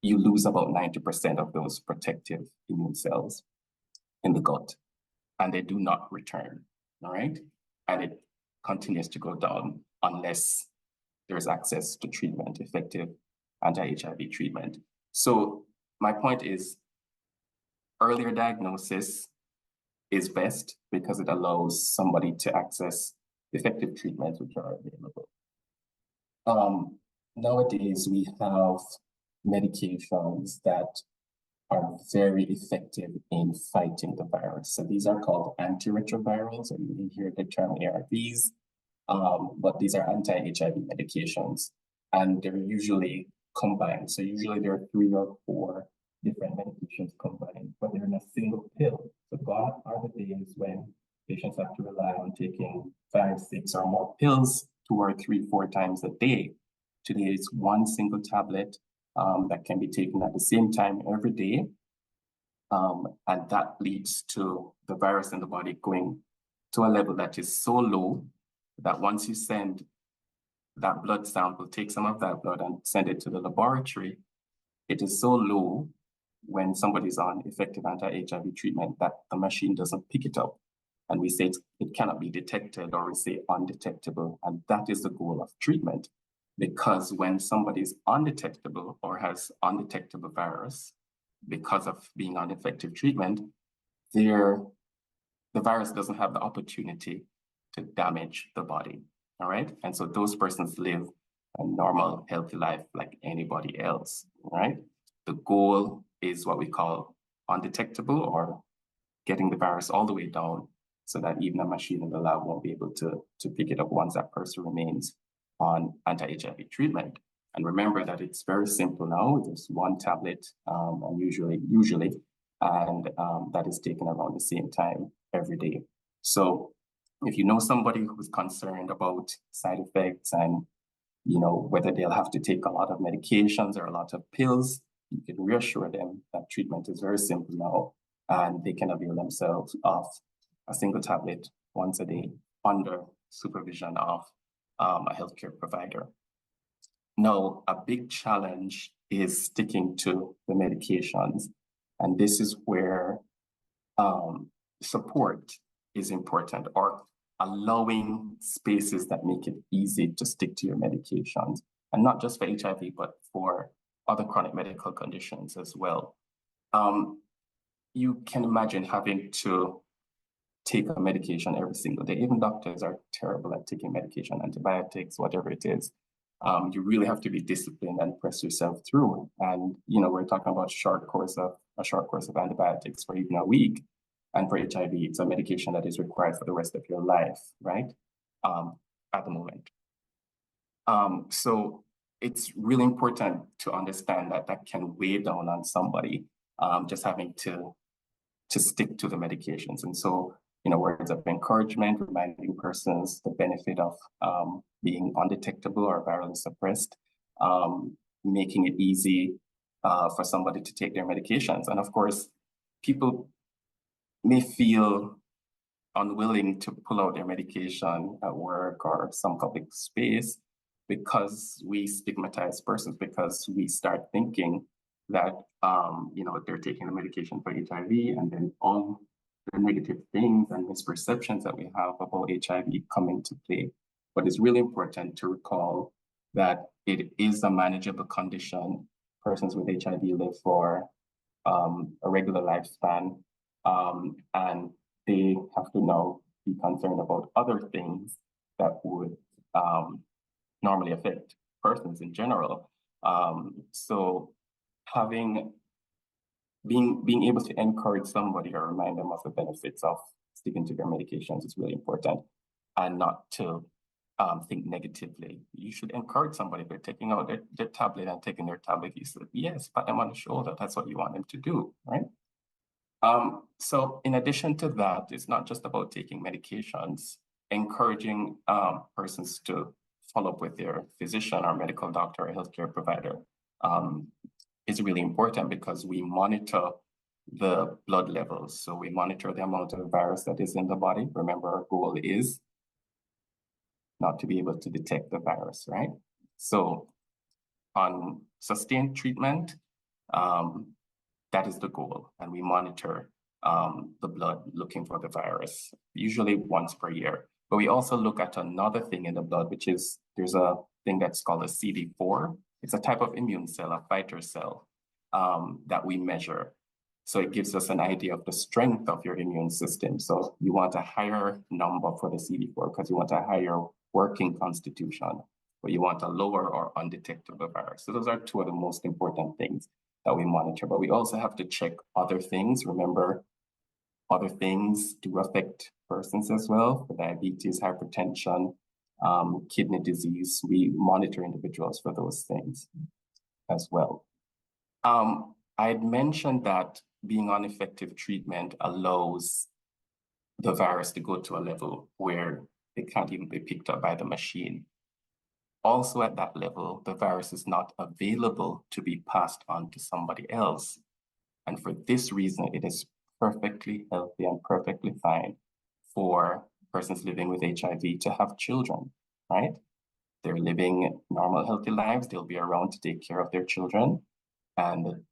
you lose about 90% of those protective immune cells in the gut, and they do not return, all right? And it continues to go down unless there's access to treatment, effective anti-HIV treatment. So my point is, earlier diagnosis is best because it allows somebody to access effective treatments which are available. Nowadays, we have medications that are very effective in fighting the virus. So these are called antiretrovirals, or you may hear the term ARVs, but these are anti-HIV medications, and they're usually combined. So usually there are 3 or 4 different medications combined, but they're in a single pill. So gone are the days when patients have to rely on taking 5, 6 or more pills 2 or 3, 4 times a day. Today it's one single tablet that can be taken at the same time every day. And that leads to the virus in the body going to a level that is so low that once you send that blood sample, take some of that blood and send it to the laboratory, it is so low when somebody's on effective anti-HIV treatment that the machine doesn't pick it up. And we say it cannot be detected, or we say undetectable. And that is the goal of treatment. Because when somebody's undetectable or has undetectable virus, because of being on effective treatment, the virus doesn't have the opportunity to damage the body, all right? And so those persons live a normal, healthy life like anybody else, all right? The goal is what we call undetectable, or getting the virus all the way down so that even a machine in the lab won't be able to pick it up once that person remains on anti-HIV treatment. And remember that it's very simple now. There's one tablet, and usually, and that is taken around the same time every day. So if you know somebody who's concerned about side effects and whether they'll have to take a lot of medications or a lot of pills, you can reassure them that treatment is very simple now, and they can avail themselves of a single tablet once a day under supervision of a healthcare provider. Now, a big challenge is sticking to the medications. And this is where support is important, or allowing spaces that make it easy to stick to your medications. And not just for HIV, but for other chronic medical conditions as well. You can imagine having to take a medication every single day. Even doctors are terrible at taking medication, antibiotics, whatever it is. You really have to be disciplined and press yourself through. And we're talking about a short course of antibiotics for even a week. And for HIV, it's a medication that is required for the rest of your life, right? At the moment. So it's really important to understand that that can weigh down on somebody, just having to stick to the medications. And so, words of encouragement, reminding persons the benefit of being undetectable or virally suppressed, making it easy for somebody to take their medications. And of course, people may feel unwilling to pull out their medication at work or some public space because we stigmatize persons, because we start thinking that they're taking the medication for HIV, and then all the negative things and misperceptions that we have about HIV come into play. But it's really important to recall that it is a manageable condition. Persons with HIV live for a regular lifespan, and they have to now be concerned about other things that would normally affect persons in general. So being able to encourage somebody or remind them of the benefits of sticking to their medications is really important, and not to think negatively. You should encourage somebody. They're taking out their tablet and taking their tablet. You said, yes, pat them on the shoulder. That's what you want them to do, right? So in addition to that, it's not just about taking medications, encouraging persons to follow up with their physician or medical doctor or healthcare provider is really important because we monitor the blood levels. So we monitor the amount of virus that is in the body. Remember, our goal is not to be able to detect the virus, right? So on sustained treatment, that is the goal. And we monitor the blood looking for the virus, usually once per year. But we also look at another thing in the blood, which is there's a thing that's called a CD4. It's a type of immune cell, a fighter cell that we measure. So it gives us an idea of the strength of your immune system. So you want a higher number for the CD4 because you want a higher working constitution, but you want a lower or undetectable virus. So those are two of the most important things that we monitor, but we also have to check other things. Remember, other things do affect persons as well. For diabetes, hypertension, kidney disease, we monitor individuals for those things as well. I had mentioned that being on effective treatment allows the virus to go to a level where it can't even be picked up by the machine. Also at that level, the virus is not available to be passed on to somebody else. And for this reason, it is perfectly healthy and perfectly fine for persons living with HIV to have children, right? They're living normal, healthy lives. They'll be around to take care of their children. And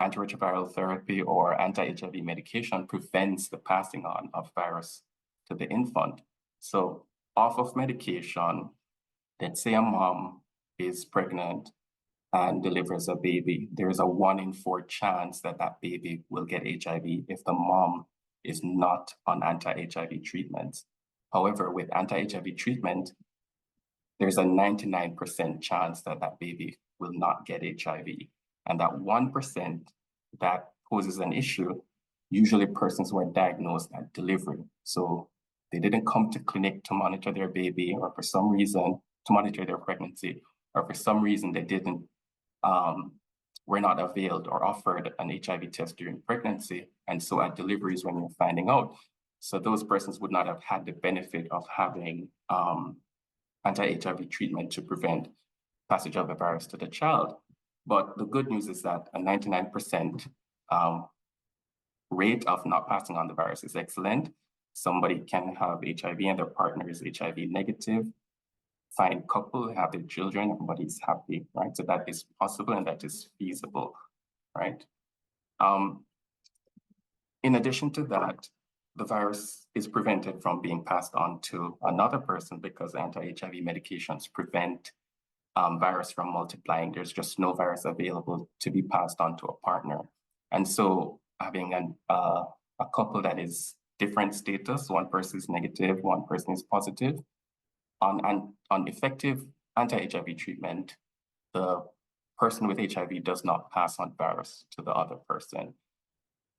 antiretroviral therapy or anti-HIV medication prevents the passing on of virus to the infant. So off of medication, let's say a mom is pregnant and delivers a baby, there's a 1 in 4 chance that that baby will get HIV if the mom is not on anti-HIV treatment. However, with anti-HIV treatment, there's a 99% chance that that baby will not get HIV. And that 1% that poses an issue, usually persons who are diagnosed at delivery. So they didn't come to clinic to monitor their baby, or for some reason, to monitor their pregnancy, or for some reason they didn't, were not availed or offered an HIV test during pregnancy. And so at delivery is when you're finding out. So those persons would not have had the benefit of having anti-HIV treatment to prevent passage of the virus to the child. But the good news is that a 99% rate of not passing on the virus is excellent. Somebody can have HIV and their partner is HIV negative. Fine couple, have their children, everybody's happy, right? So that is possible and that is feasible, right? In addition to that, the virus is prevented from being passed on to another person because anti-HIV medications prevent virus from multiplying. There's just no virus available to be passed on to a partner. And so having a couple that is different status, one person is negative, one person is positive, on effective anti-HIV treatment, the person with HIV does not pass on virus to the other person.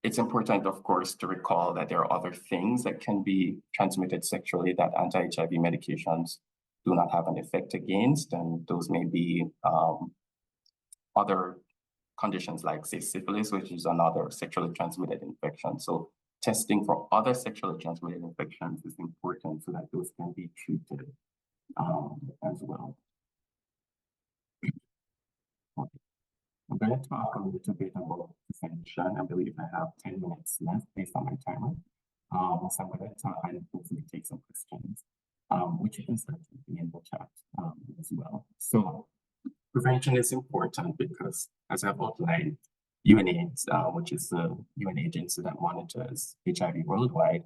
It's important, of course, to recall that there are other things that can be transmitted sexually that anti-HIV medications do not have an effect against, and those may be other conditions like, say, syphilis, which is another sexually transmitted infection. So testing for other sexually transmitted infections is important so that those can be treated as well. Okay. I'm going to talk a little bit about prevention. I believe I have 10 minutes left based on my timer. So I'm going to talk and hopefully take some questions, which you can start in the chat as well. So prevention is important because, as I've outlined, UNAIDS, which is the UN agency that monitors HIV worldwide,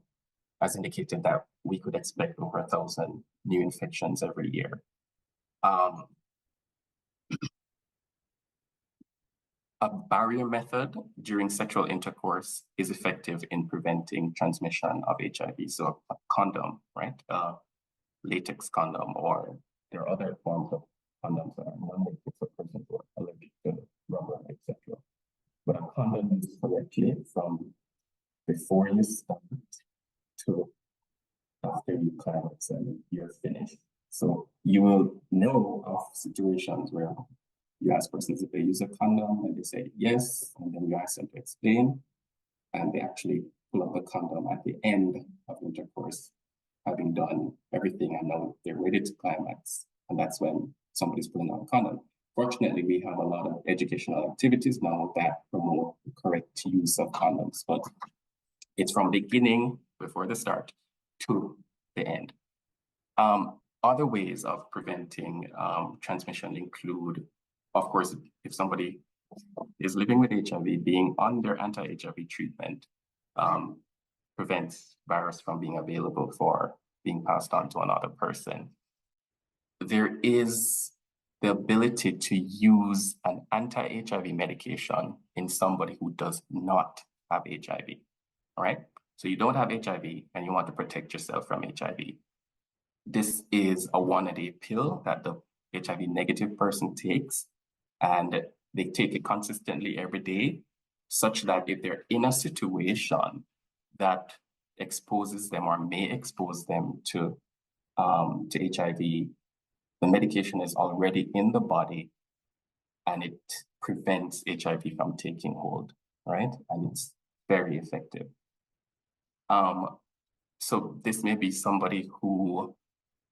has indicated that we could expect over 1,000 new infections every year. A barrier method during sexual intercourse is effective in preventing transmission of HIV. So a condom, right? Latex condom, or there are other forms of condoms that are non-latex for persons who are allergic to rubber, etc. But a condom is correctly from before you start to after you climax and you're finished. So you will know of situations where you ask persons if they use a condom and they say yes, and then you ask them to explain. and they actually pull up a condom at the end of intercourse, having done everything, and now they're ready to climax. And that's when somebody's pulling out a condom. Fortunately, we have a lot of educational activities now that promote the correct use of condoms, but it's from beginning, before the start, to the end. Other ways of preventing transmission include, of course, if somebody is living with HIV, being on their anti-HIV treatment prevents virus from being available for being passed on to another person. There is the ability to use an anti-HIV medication in somebody who does not have HIV, all right? So you don't have HIV and you want to protect yourself from HIV. This is a one-a-day pill that the HIV negative person takes, and they take it consistently every day, such that if they're in a situation that exposes them or may expose them to HIV, the medication is already in the body and it prevents HIV from taking hold, right? And it's very effective. So this may be somebody who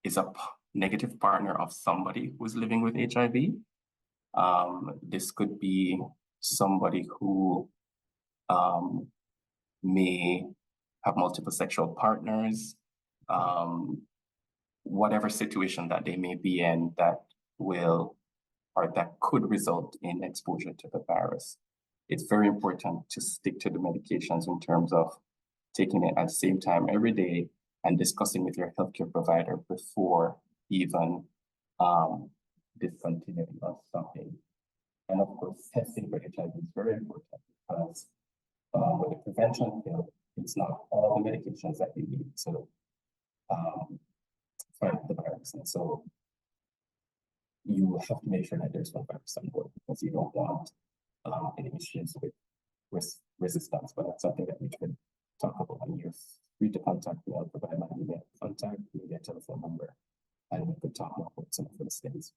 is a negative partner of somebody who's living with HIV. This could be somebody who may have multiple sexual partners, whatever situation that they may be in that will, or that could result in exposure to the virus. It's very important to stick to the medications in terms of taking it at the same time every day and discussing with your healthcare provider before even discontinuing or stopping. And of course, testing for HIV is very important because with the prevention pill, it's not all the medications that you need to fight the virus. And so you have to make sure that there's no virus on board because you don't want any issues with resistance. But that's something that we can talk about when you're free to contact me. I'll provide my email contact, maybe a telephone number, and we could talk more about some of those things.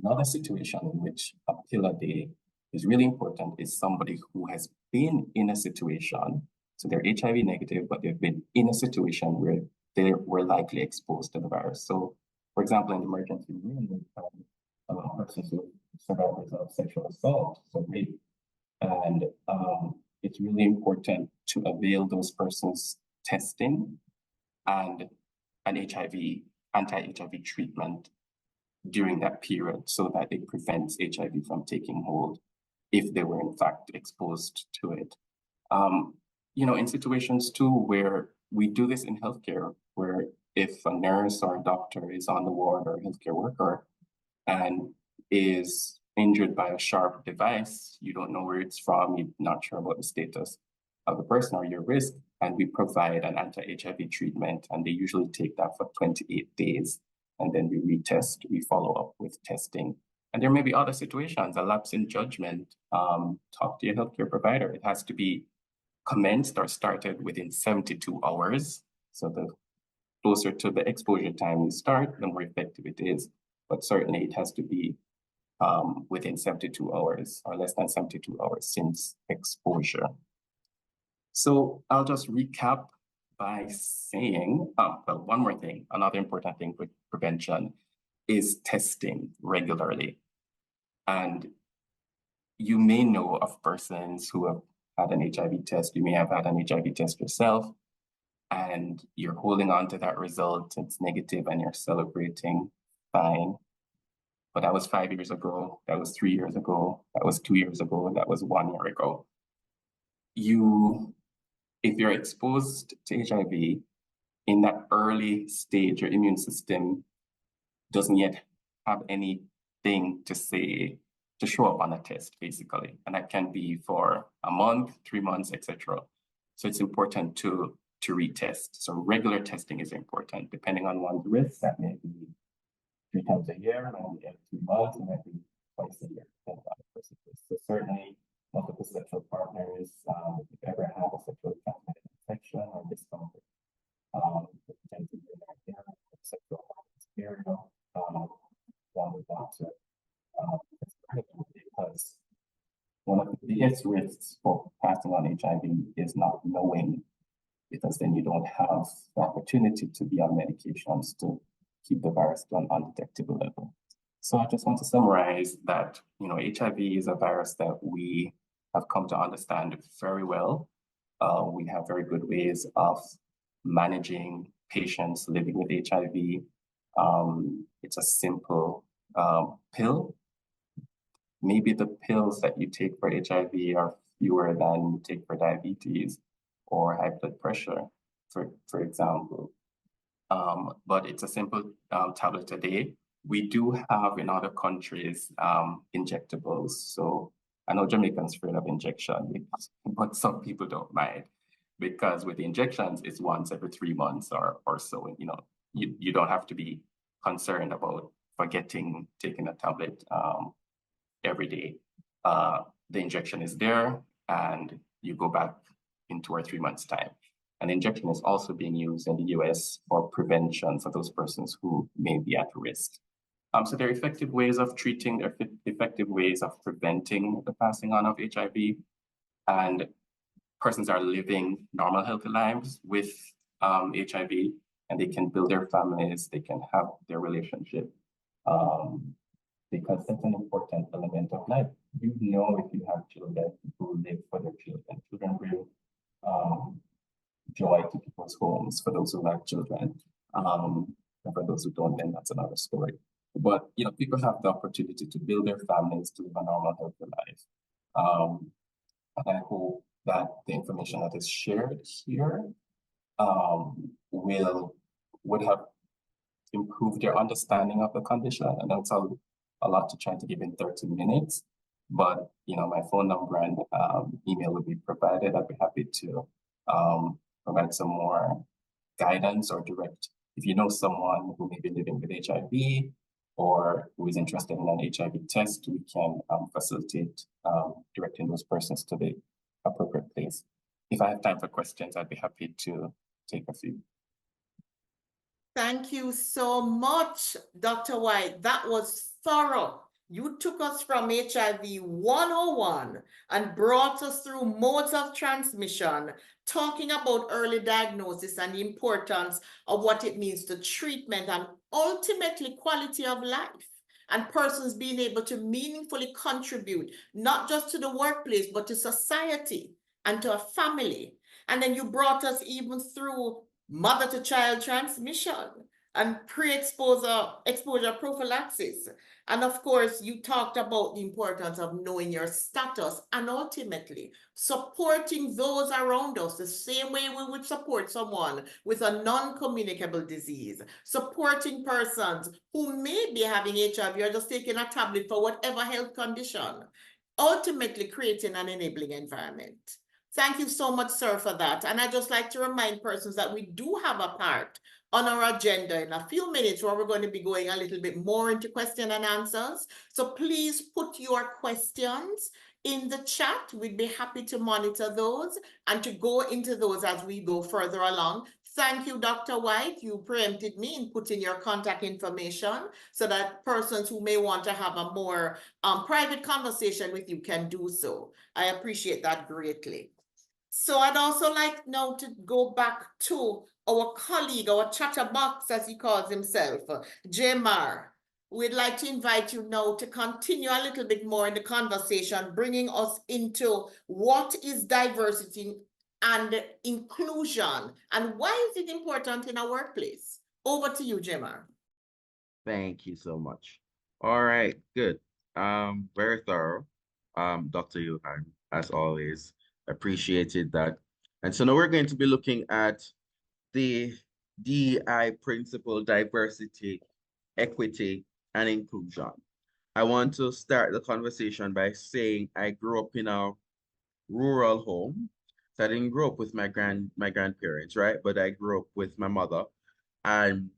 Another situation in which a pill a day is really important is somebody who has been in a situation, so they're HIV negative, but they've been in a situation where they were likely exposed to the virus. So, for example, in the emergency room, we have persons who survivors of sexual assault, so rape, and it's really important to avail those persons testing and an anti-HIV treatment during that period so that it prevents HIV from taking hold if they were in fact exposed to it. You know, in situations too where we do this in healthcare, where if a nurse or a doctor is on the ward or a healthcare worker and is injured by a sharp device, you don't know where it's from, you're not sure about the status of the person or your risk, and we provide an anti-HIV treatment, and they usually take that for 28 days. And then we retest, we follow up with testing. And there may be other situations, a lapse in judgment, talk to your healthcare provider. It has to be commenced or started within 72 hours. So the closer to the exposure time you start, the more effective it is. But certainly it has to be within 72 hours or less than 72 hours since exposure. So I'll just recap by saying, well, one more thing, another important thing with prevention is testing regularly. And you may know of persons who have had an HIV test, you may have had an HIV test yourself, and you're holding on to that result, it's negative and you're celebrating, fine. But that was 5 years ago, that was 3 years ago, that was 2 years ago, that was 1 year ago. If you're exposed to HIV in that early stage, your immune system doesn't yet have anything to say, to show up on a test, basically. And that can be for a month, 3 months, etc. So it's important to retest. So regular testing is important, depending on one's risk. That may be 3 times a year, and every 3 months, and maybe twice a year, depending on the person's risk. So certainly, multiple sexual partners, if you ever have a sexually transmitted infection or discomfort, the potential sexual area, one would want to because one of the biggest risks for passing on HIV is not knowing, because then you don't have the opportunity to be on medications to keep the virus to an undetectable level. So I just want to summarize that, HIV is a virus that we have come to understand very well. We have very good ways of managing patients living with HIV. It's a simple pill. Maybe the pills that you take for HIV are fewer than you take for diabetes or high blood pressure, for example. But it's a simple tablet a day. We do have in other countries injectables. So I know Jamaicans afraid of injection, but some people don't mind, because with the injections, it's once every 3 months or so. You don't have to be concerned about forgetting taking a tablet every day. The injection is there and you go back in 2 or 3 months' time. An injection is also being used in the US for prevention for those persons who may be at risk. So there are effective ways of treating, there are effective ways of preventing the passing on of HIV, and persons are living normal, healthy lives with HIV, and they can build their families, they can have their relationship, because that's an important element of life. If you have children who live for their children, children bring joy to people's homes, for those who have children. And for those who don't, then that's another story. But people have the opportunity to build their families, to live a normal, healthy life. And I hope that the information that is shared here would have improved your understanding of the condition. And that's a lot to try to give in 30 minutes. But my phone number and email will be provided. I'd be happy to provide some more guidance or direct. If you know someone who may be living with HIV or who is interested in an HIV test, we can facilitate directing those persons to the appropriate place. If I have time for questions, I'd be happy to take a few. Thank you so much, Dr. White. That was thorough. You took us from HIV 101 and brought us through modes of transmission, talking about early diagnosis and the importance of what it means to treatment and ultimately quality of life, and persons being able to meaningfully contribute, not just to the workplace, but to society and to a family. And then you brought us even through mother-to-child transmission and exposure prophylaxis. And of course, you talked about the importance of knowing your status and ultimately supporting those around us the same way we would support someone with a non-communicable disease, supporting persons who may be having HIV or just taking a tablet for whatever health condition, ultimately creating an enabling environment. Thank you so much, sir, for that. And I'd just like to remind persons that we do have a part on our agenda in a few minutes where we're going to be going a little bit more into question and answers. So please put your questions in the chat. We'd be happy to monitor those and to go into those as we go further along. Thank you, Dr. White. You preempted me in putting your contact information so that persons who may want to have a more private conversation with you can do so. I appreciate that greatly. So I'd also like now to go back to our colleague, our chatterbox, as he calls himself, JMEA. We'd like to invite you now to continue a little bit more in the conversation, bringing us into what is diversity and inclusion, and why is it important in our workplace? Over to you, JMEA. Thank you so much. All right, good. Very thorough, Dr. Johan, as always. Appreciated that. And so now we're going to be looking at the DEI principle: diversity, equity, and inclusion. I want to start the conversation by saying I grew up in a rural home. So I didn't grow up with my grandparents, right? But I grew up with my mother. And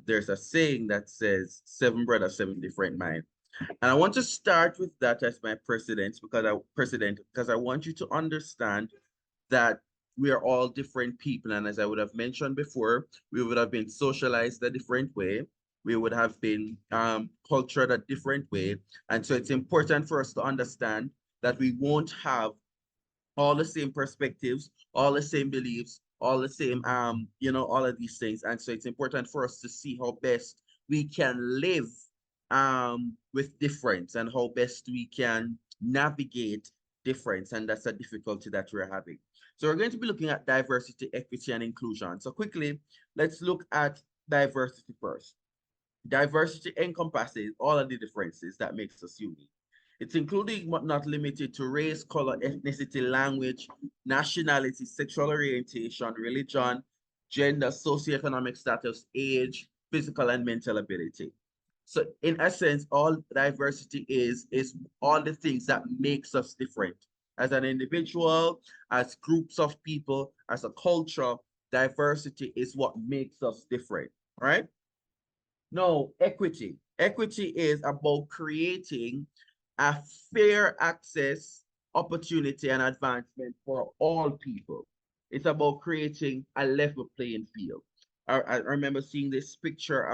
there's a saying that says, 7 brothers, 7 different minds. And I want to start with that as my precedent because I want you to understand that we are all different people. And as I would have mentioned before, we would have been socialized a different way. We would have been cultured a different way. And so it's important for us to understand that we won't have all the same perspectives, all the same beliefs, all the same, all of these things. And so it's important for us to see how best we can live with difference and how best we can navigate difference. And that's a difficulty that we're having. So we're going to be looking at diversity, equity, and inclusion. So quickly, let's look at diversity first. Diversity encompasses all of the differences that makes us unique. It's including but not limited to race, color, ethnicity, language, nationality, sexual orientation, religion, gender, socioeconomic status, age, physical and mental ability. So in essence, all diversity is all the things that makes us different. As an individual, as groups of people, as a culture, diversity is what makes us different, right? Now, equity. Equity is about creating a fair access, opportunity, and advancement for all people. It's about creating a level playing field. I remember seeing this picture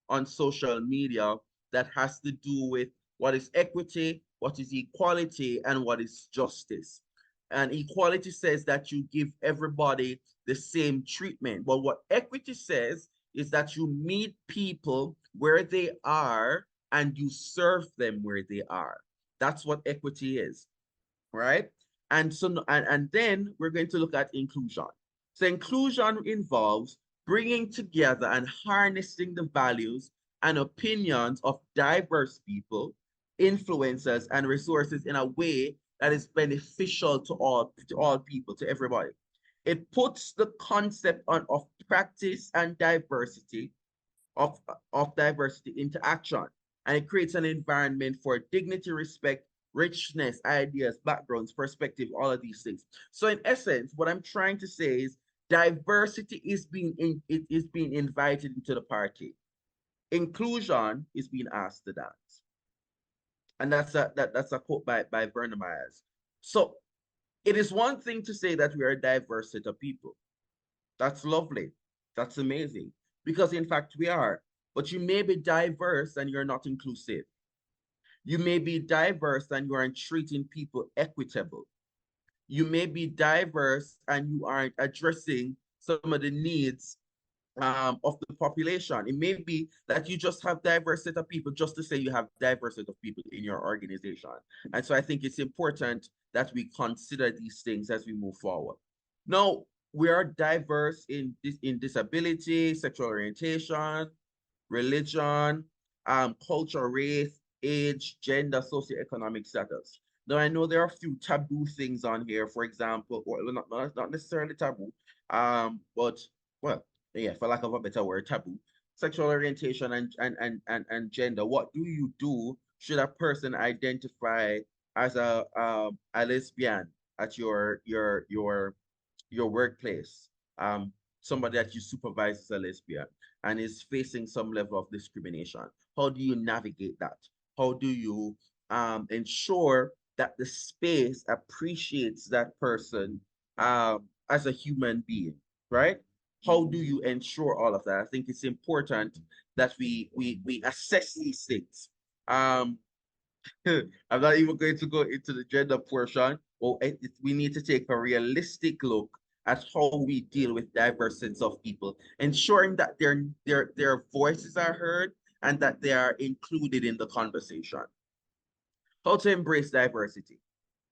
on social media that has to do with what is equity, what is equality, and what is justice. And equality says that you give everybody the same treatment. But what equity says is that you meet people where they are and you serve them where they are. That's what equity is, right? And so, and then we're going to look at inclusion. So inclusion involves bringing together and harnessing the values and opinions of diverse people, influencers, and resources in a way that is beneficial to all people, to everybody. It puts the concept of practice and diversity of diversity into action, and it creates an environment for dignity, respect, richness, ideas, backgrounds, perspective, all of these things. So in essence, what I'm trying to say is diversity is being invited into the party. Inclusion is being asked to dance. And that's a quote by Vernon Myers. So it is one thing to say that we are a diverse set of people. That's lovely. That's amazing. Because in fact, we are. But you may be diverse and you're not inclusive. You may be diverse and you aren't treating people equitable. You may be diverse and you aren't addressing some of the needs of the population. It may be that you just have diverse set of people just to say you have diverse set of people in your organization. And so I think it's important that we consider these things as we move forward. Now, we are diverse in disability, sexual orientation, religion, culture, race, age, gender, socioeconomic status. Now, I know there are a few taboo things on here, for example, or not necessarily taboo, but, well, yeah, for lack of a better word, taboo. Sexual orientation and gender. What do you do should a person identify as a lesbian at your workplace? Somebody that you supervise as a lesbian and is facing some level of discrimination. How do you navigate that? How do you ensure that the space appreciates that person as a human being, right? How do you ensure all of that? I think it's important that we assess these things. I'm not even going to go into the gender portion. Well, we need to take a realistic look at how we deal with diverse sets of people, ensuring that their voices are heard and that they are included in the conversation. How to embrace diversity.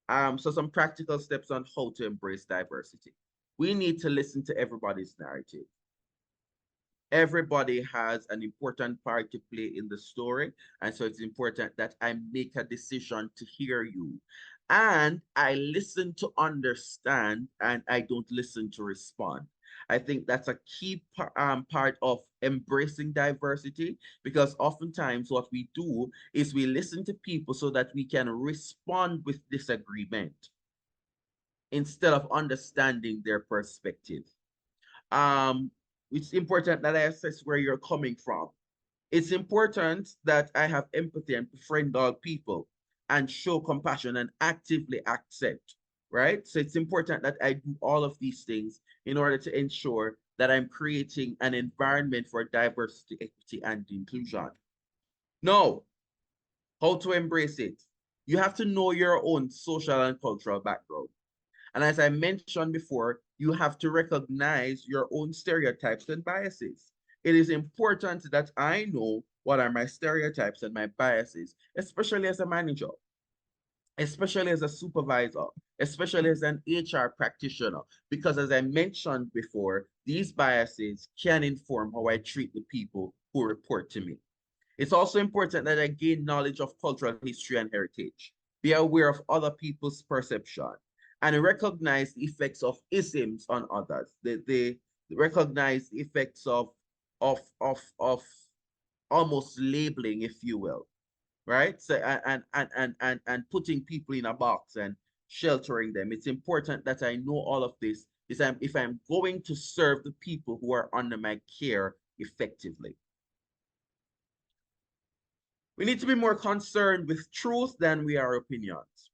So some practical steps on how to embrace diversity. We need to listen to everybody's narrative. Everybody has an important part to play in the story. And so it's important that I make a decision to hear you. And I listen to understand and I don't listen to respond. I think that's a key part of embracing diversity, because oftentimes what we do is we listen to people so that we can respond with disagreement instead of understanding their perspective. It's important that I assess where you're coming from. It's important that I have empathy and befriend all people and show compassion and actively accept, right? So it's important that I do all of these things in order to ensure that I'm creating an environment for diversity, equity, and inclusion. Now, how to embrace it? You have to know your own social and cultural background. And as I mentioned before, you have to recognize your own stereotypes and biases. It is important that I know what are my stereotypes and my biases, especially as a manager, especially as a supervisor, especially as an HR practitioner, because as I mentioned before, these biases can inform how I treat the people who report to me. It's also important that I gain knowledge of cultural history and heritage, be aware of other people's perception, and recognize the effects of isms on others. They recognize the effects of almost labeling, if you will, right? So and putting people in a box and sheltering them. It's important that I know all of this if I'm going to serve the people who are under my care effectively. We need to be more concerned with truth than we are opinions.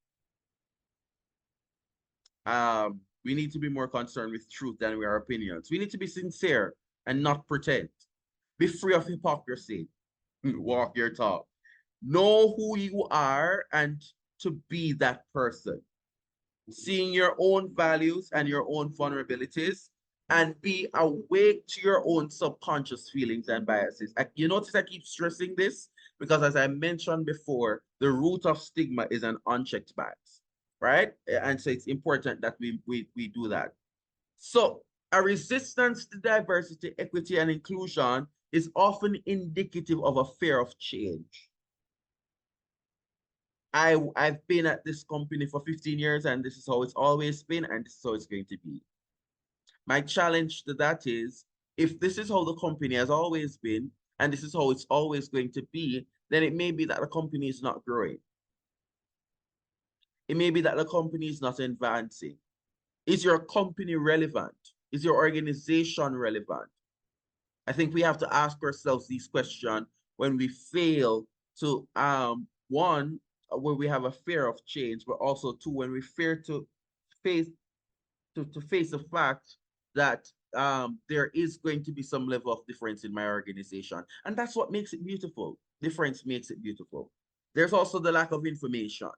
We need to be more concerned with truth than we are opinions. We need to be sincere and not pretend. Be free of hypocrisy. Walk your talk. Know who you are and to be that person. Seeing your own values and your own vulnerabilities, and be awake to your own subconscious feelings and biases. You notice I keep stressing this because, as I mentioned before, the root of stigma is an unchecked bias, right? And so it's important that we do that. So a resistance to diversity, equity, and inclusion is often indicative of a fear of change. I've been at this company for 15 years, and this is how it's always been, and this is how it's going to be. My challenge to that is, if this is how the company has always been, and this is how it's always going to be, then it may be that the company is not growing. It may be that the company is not advancing. Is your company relevant? Is your organization relevant? I think we have to ask ourselves these questions when we fail to, one, where we have a fear of change, but also two, when we fear to face the fact that there is going to be some level of difference in my organization. And that's what makes it beautiful. Difference makes it beautiful. There's also the lack of information,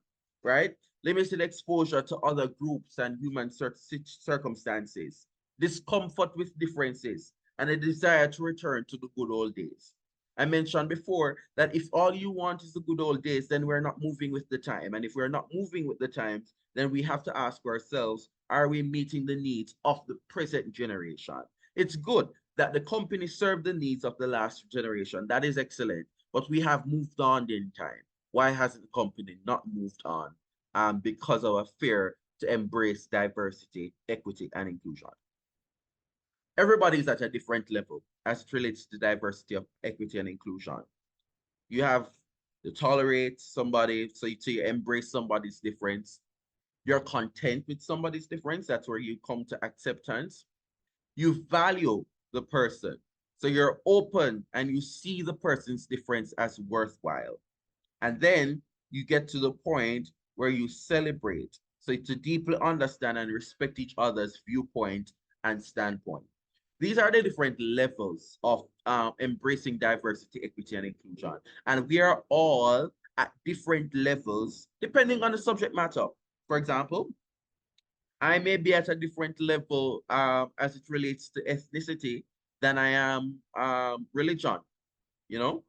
right? Limited exposure to other groups and human circumstances, discomfort with differences, and a desire to return to the good old days. I mentioned before that if all you want is the good old days, then we're not moving with the time. And if we're not moving with the times, then we have to ask ourselves, are we meeting the needs of the present generation? It's good that the company served the needs of the last generation. That is excellent. But we have moved on in time. Why hasn't the company not moved on? Because of a fear to embrace diversity, equity, and inclusion. Everybody's at a different level as it relates to diversity, of equity, and inclusion. You have to tolerate somebody, so you embrace somebody's difference. You're content with somebody's difference. That's where you come to acceptance. You value the person. So you're open and you see the person's difference as worthwhile. And then you get to the point where you celebrate. So to deeply understand and respect each other's viewpoint and standpoint. These are the different levels of embracing diversity, equity, and inclusion. And we are all at different levels depending on the subject matter. For example, I may be at a different level as it relates to ethnicity than I am religion, you know,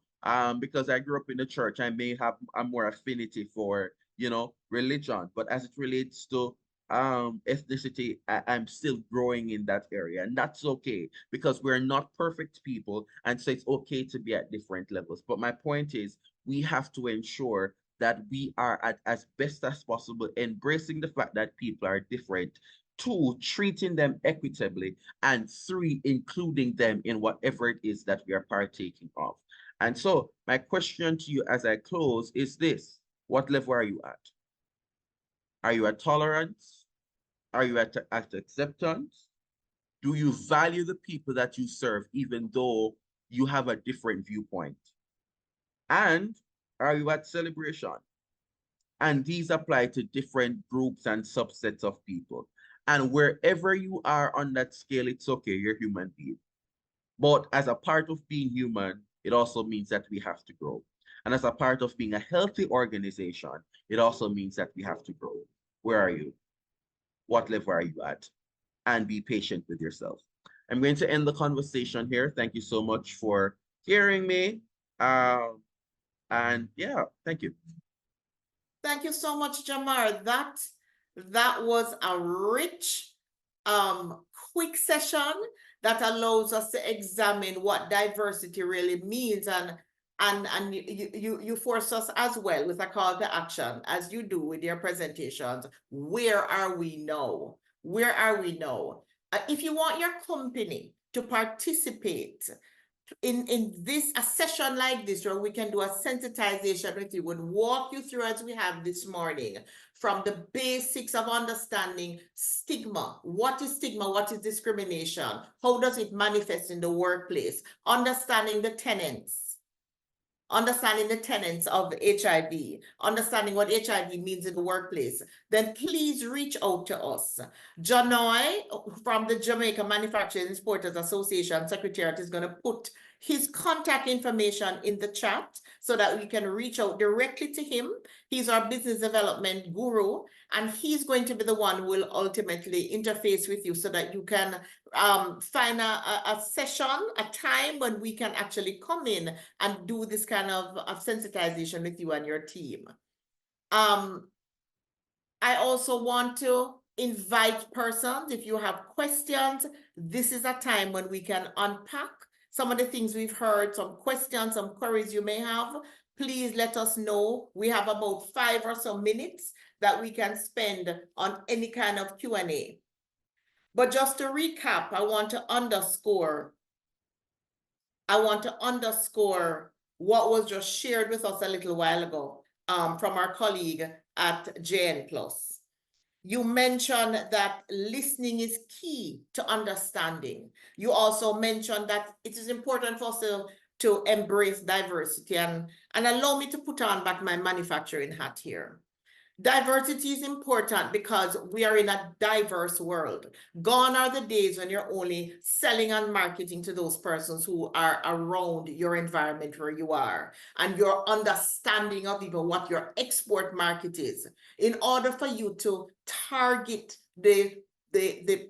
because I grew up in the church, I may have a more affinity for, you know, religion, but as it relates to ethnicity, I'm still growing in that area, and that's okay because we're not perfect people, and so it's okay to be at different levels. But my point is, we have to ensure that we are at as best as possible embracing the fact that people are different, two, treating them equitably, and three, including them in whatever it is that we are partaking of. And so my question to you as I close is this: what level are you at? Are you at tolerance? Are you at acceptance? Do you value the people that you serve even though you have a different viewpoint? And are you at celebration? And these apply to different groups and subsets of people. And wherever you are on that scale, it's okay, you're a human being. But as a part of being human, it also means that we have to grow. And as a part of being a healthy organization, it also means that we have to grow. Where are you? What level are you at? And be patient with yourself. I'm going to end the conversation here. Thank you so much for hearing me. And yeah, thank you. Thank you so much, Jamar. That was a rich, quick session that allows us to examine what diversity really means, and you force us as well with a call to action, as you do with your presentations. Where are we now? Where are we now? If you want your company to participate in a session like this, where we can do a sensitization with you, would walk you through, as we have this morning, from the basics of understanding stigma. What is stigma? What is discrimination? How does it manifest in the workplace? Understanding the tenets of HIV, understanding what HIV means in the workplace, then please reach out to us. Janoy from the Jamaica Manufacturers and Exporters Association Secretariat is going to put his contact information in the chat so that we can reach out directly to him. He's our business development guru, and he's going to be the one who will ultimately interface with you so that you can find a session, a time when we can actually come in and do this kind of sensitization with you and your team. I also want to invite persons, if you have questions, this is a time when we can unpack some of the things we've heard, some questions, some queries you may have. Please let us know. We have about 5 or so minutes that we can spend on any kind of Q&A. But just to recap, I want to underscore what was just shared with us a little while ago from our colleague at JN+. You mentioned that listening is key to understanding. You also mentioned that it is important for us to embrace diversity, and allow me to put on back my manufacturing hat here. Diversity is important because we are in a diverse world. Gone are the days when you're only selling and marketing to those persons who are around your environment where you are, and your understanding of even what your export market is. In order for you to target the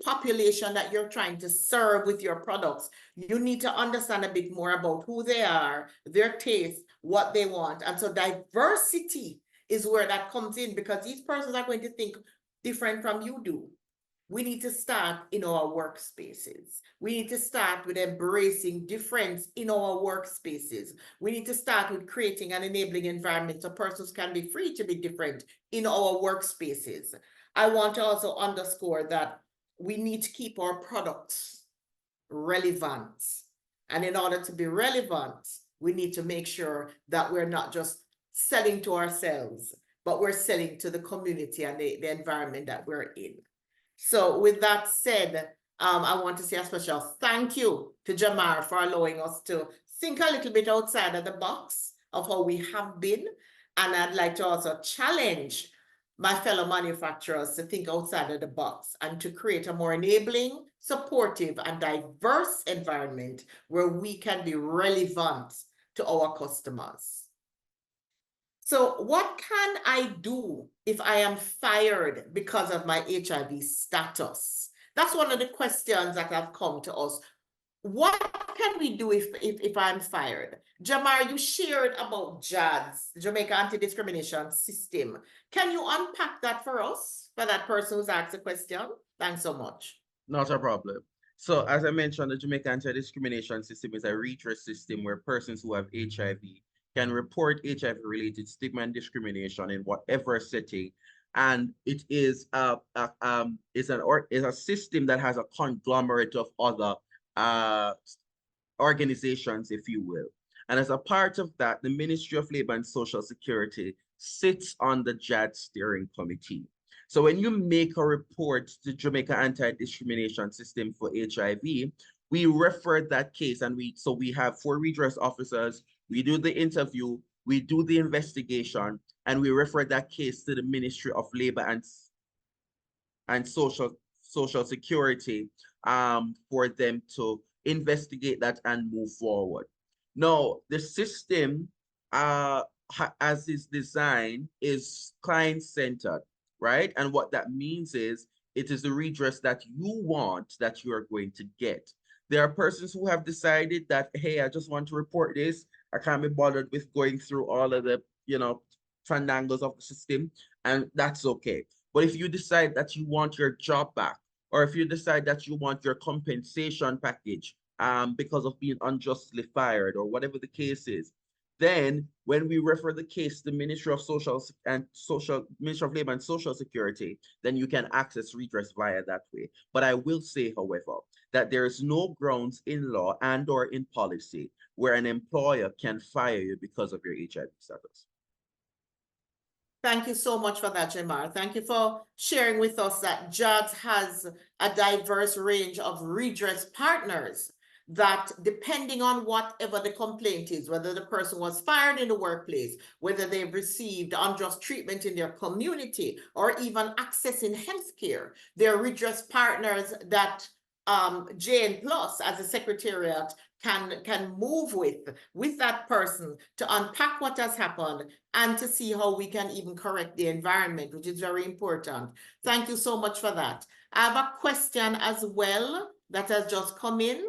population that you're trying to serve with your products, you need to understand a bit more about who they are, their taste, what they want. And so diversity is where that comes in, because these persons are going to think different from you do. We need to start in our workspaces. We need to start with embracing difference in our workspaces. We need to start with creating an enabling environment so persons can be free to be different in our workspaces. I want to also underscore that we need to keep our products relevant. And in order to be relevant, we need to make sure that we're not just selling to ourselves, but we're selling to the community and the environment that we're in. So with that said, I want to say a special thank you to Jamar for allowing us to think a little bit outside of the box of how we have been. And I'd like to also challenge my fellow manufacturers to think outside of the box and to create a more enabling, supportive, and diverse environment where we can be relevant to our customers. So what can I do if I am fired because of my HIV status? That's one of the questions that have come to us. What can we do if I'm fired? Jamar, you shared about JADS, Jamaica Anti-Discrimination System. Can you unpack that for us, for that person who's asked a question? Thanks so much. Not a problem. So as I mentioned, the Jamaica Anti-Discrimination System is a redress system where persons who have HIV can report HIV-related stigma and discrimination in whatever setting, and it is a system that has a conglomerate of other organizations, if you will. And as a part of that, the Ministry of Labor and Social Security sits on the JAD steering committee. So when you make a report to Jamaica Anti-Discrimination System for HIV, we refer that case, and we have 4 redress officers. We do the interview, we do the investigation, and we refer that case to the Ministry of Labor and Social Security for them to investigate that and move forward. Now, the system as is designed, is client-centered, right? And what that means is it is the redress that you want that you are going to get. There are persons who have decided that, hey, I just want to report this. I can't be bothered with going through all of the, fandangles of the system, and that's okay. But if you decide that you want your job back, or if you decide that you want your compensation package because of being unjustly fired, or whatever the case is, then when we refer the case to the Ministry of Ministry of Labor and Social Security, then you can access redress via that way. But I will say, however, that there is no grounds in law and or in policy where an employer can fire you because of your HIV status. Thank you so much for that, Jamar. Thank you for sharing with us that JADS has a diverse range of redress partners that, depending on whatever the complaint is, whether the person was fired in the workplace, whether they've received unjust treatment in their community, or even accessing healthcare, there are redress partners that JN Plus as a secretariat can move with that person to unpack what has happened and to see how we can even correct the environment, which is very important. Thank you so much for that. I have a question as well that has just come in.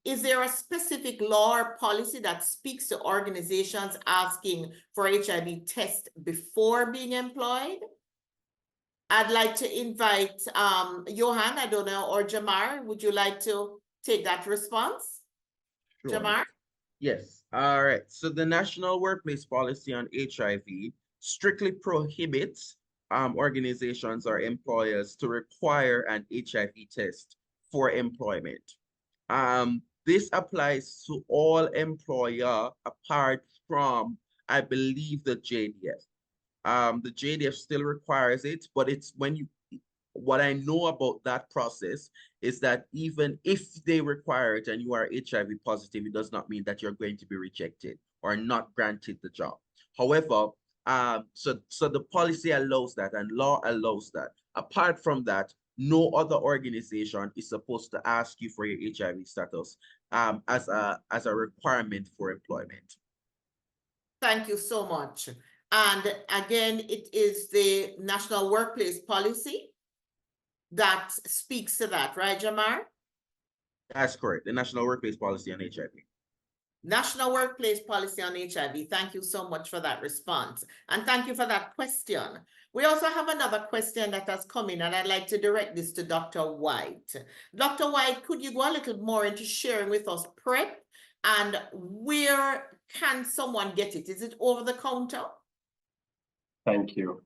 Is there a specific law or policy that speaks to organizations asking for HIV test before being employed? I'd like to invite Johan, I don't know, or Jamar, would you like to take that response? Sure. Jamar? Yes. All right. So the National Workplace Policy on HIV strictly prohibits organizations or employers to require an HIV test for employment. This applies to all employer apart from, I believe, the JDF. The JDF still requires it, but it's what I know about that process is that even if they require it and you are HIV positive, it does not mean that you're going to be rejected or not granted the job. However, so the policy allows that and law allows that. Apart from that, no other organization is supposed to ask you for your HIV status as a requirement for employment. Thank you so much. And again, it is the National Workplace Policy that speaks to that, right, Jamar? That's correct. The National Workplace Policy on HIV. National Workplace Policy on HIV. Thank you so much for that response. And thank you for that question. We also have another question that has come in, and I'd like to direct this to Dr. White. Dr. White, could you go a little more into sharing with us PrEP and where can someone get it? Is it over the counter? Thank you.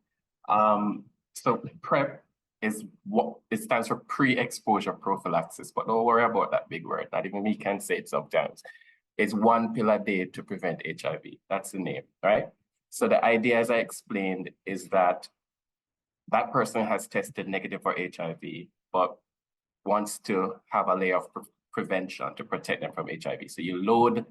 So PrEP is what it stands for, pre-exposure prophylaxis, but don't worry about that big word. Not even me can say it sometimes. It's 1 pill a day to prevent HIV. That's the name, right? So the idea, as I explained, is that that person has tested negative for HIV, but wants to have a layer of prevention to protect them from HIV. So you load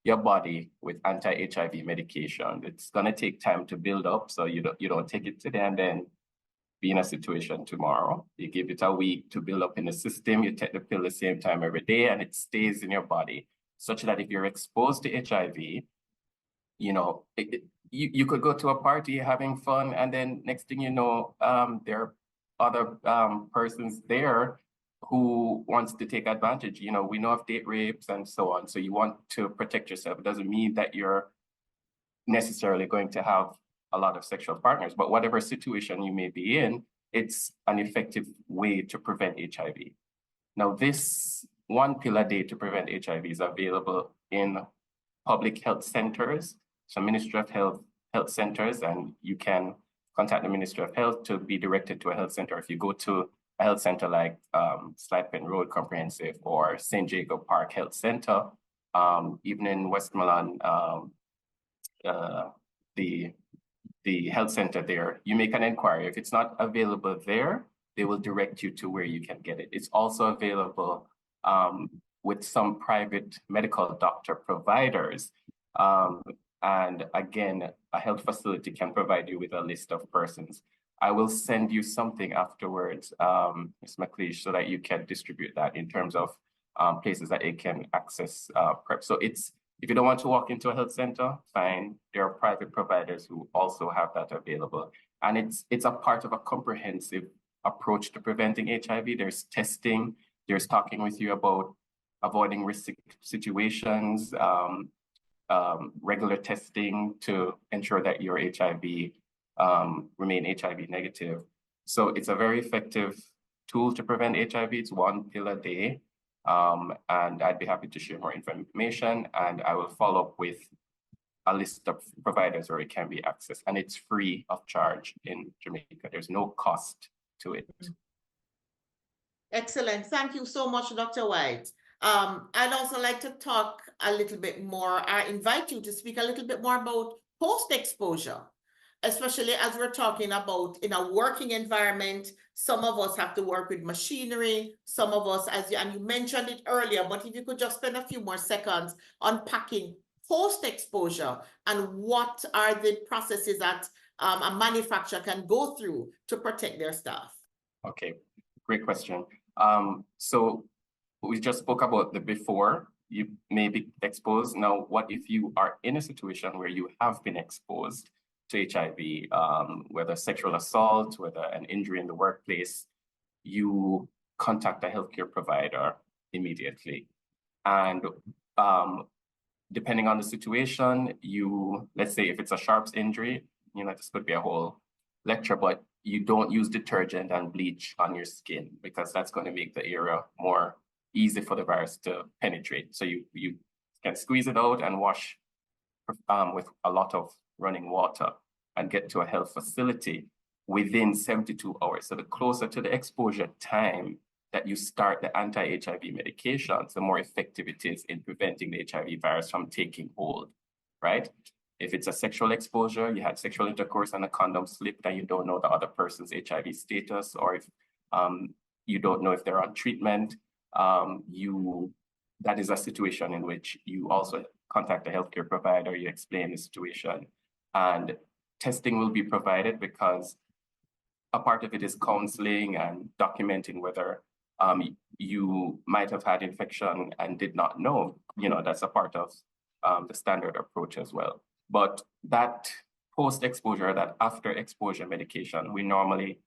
your body with anti-HIV medication. It's gonna take time to build up, so you don't take it today and then be in a situation tomorrow. You give it a week to build up in the system. You take the pill the same time every day, and it stays in your body, such that if you're exposed to HIV, you could go to a party having fun, and then next thing you know, there are other persons there who wants to take advantage. We know of date rapes and so on. So you want to protect yourself. It doesn't mean that you're necessarily going to have a lot of sexual partners, but whatever situation you may be in, it's an effective way to prevent HIV. Now, this 1 pill a day to prevent HIV is available in public health centers, so Ministry of Health centers, and you can contact the Ministry of Health to be directed to a health center. If you go to a health center like Slide Pen Road Comprehensive or St. Jacob Park Health Center, even in Westmoreland, the health center there, you make an inquiry. If it's not available there, they will direct you to where you can get it. It's also available with some private medical doctor providers. And again, a health facility can provide you with a list of persons. I will send you something afterwards, Ms. McLeish, so that you can distribute that in terms of places that it can access PrEP. So it's If you don't want to walk into a health center, fine. There are private providers who also have that available. And it's a part of a comprehensive approach to preventing HIV. There's testing, there's talking with you about avoiding risk situations, regular testing to ensure that your HIV remain HIV negative. So it's a very effective tool to prevent HIV. It's 1 pill a day. And I'd be happy to share more information, and I will follow up with a list of providers where it can be accessed, and it's free of charge in Jamaica. There's no cost to it. Excellent. Thank you so much, Dr. White. I'd also like to talk a little bit more. I invite you to speak a little bit more about post-exposure, especially as we're talking about in a working environment. Some of us have to work with machinery, some of us, and you mentioned it earlier, but if you could just spend a few more seconds unpacking post-exposure and what are the processes that a manufacturer can go through to protect their staff. Okay, great question. So we just spoke about the before you may be exposed. Now, what if you are in a situation where you have been exposed to HIV, whether sexual assault, whether an injury in the workplace? You contact a healthcare provider immediately. And depending on the situation, let's say if it's a sharps injury, this could be a whole lecture, but you don't use detergent and bleach on your skin because that's going to make the area more easy for the virus to penetrate. So you can squeeze it out and wash with a lot of running water and get to a health facility within 72 hours. So the closer to the exposure time that you start the anti-HIV medications, the more effective it is in preventing the HIV virus from taking hold, right? If it's a sexual exposure, you had sexual intercourse and a condom slipped and you don't know the other person's HIV status, or if you don't know if they're on treatment, that is a situation in which you also contact a healthcare provider, you explain the situation, and testing will be provided because a part of it is counseling and documenting whether you might have had infection and did not know. That's a part of the standard approach as well. But that post-exposure, that after-exposure medication, we normally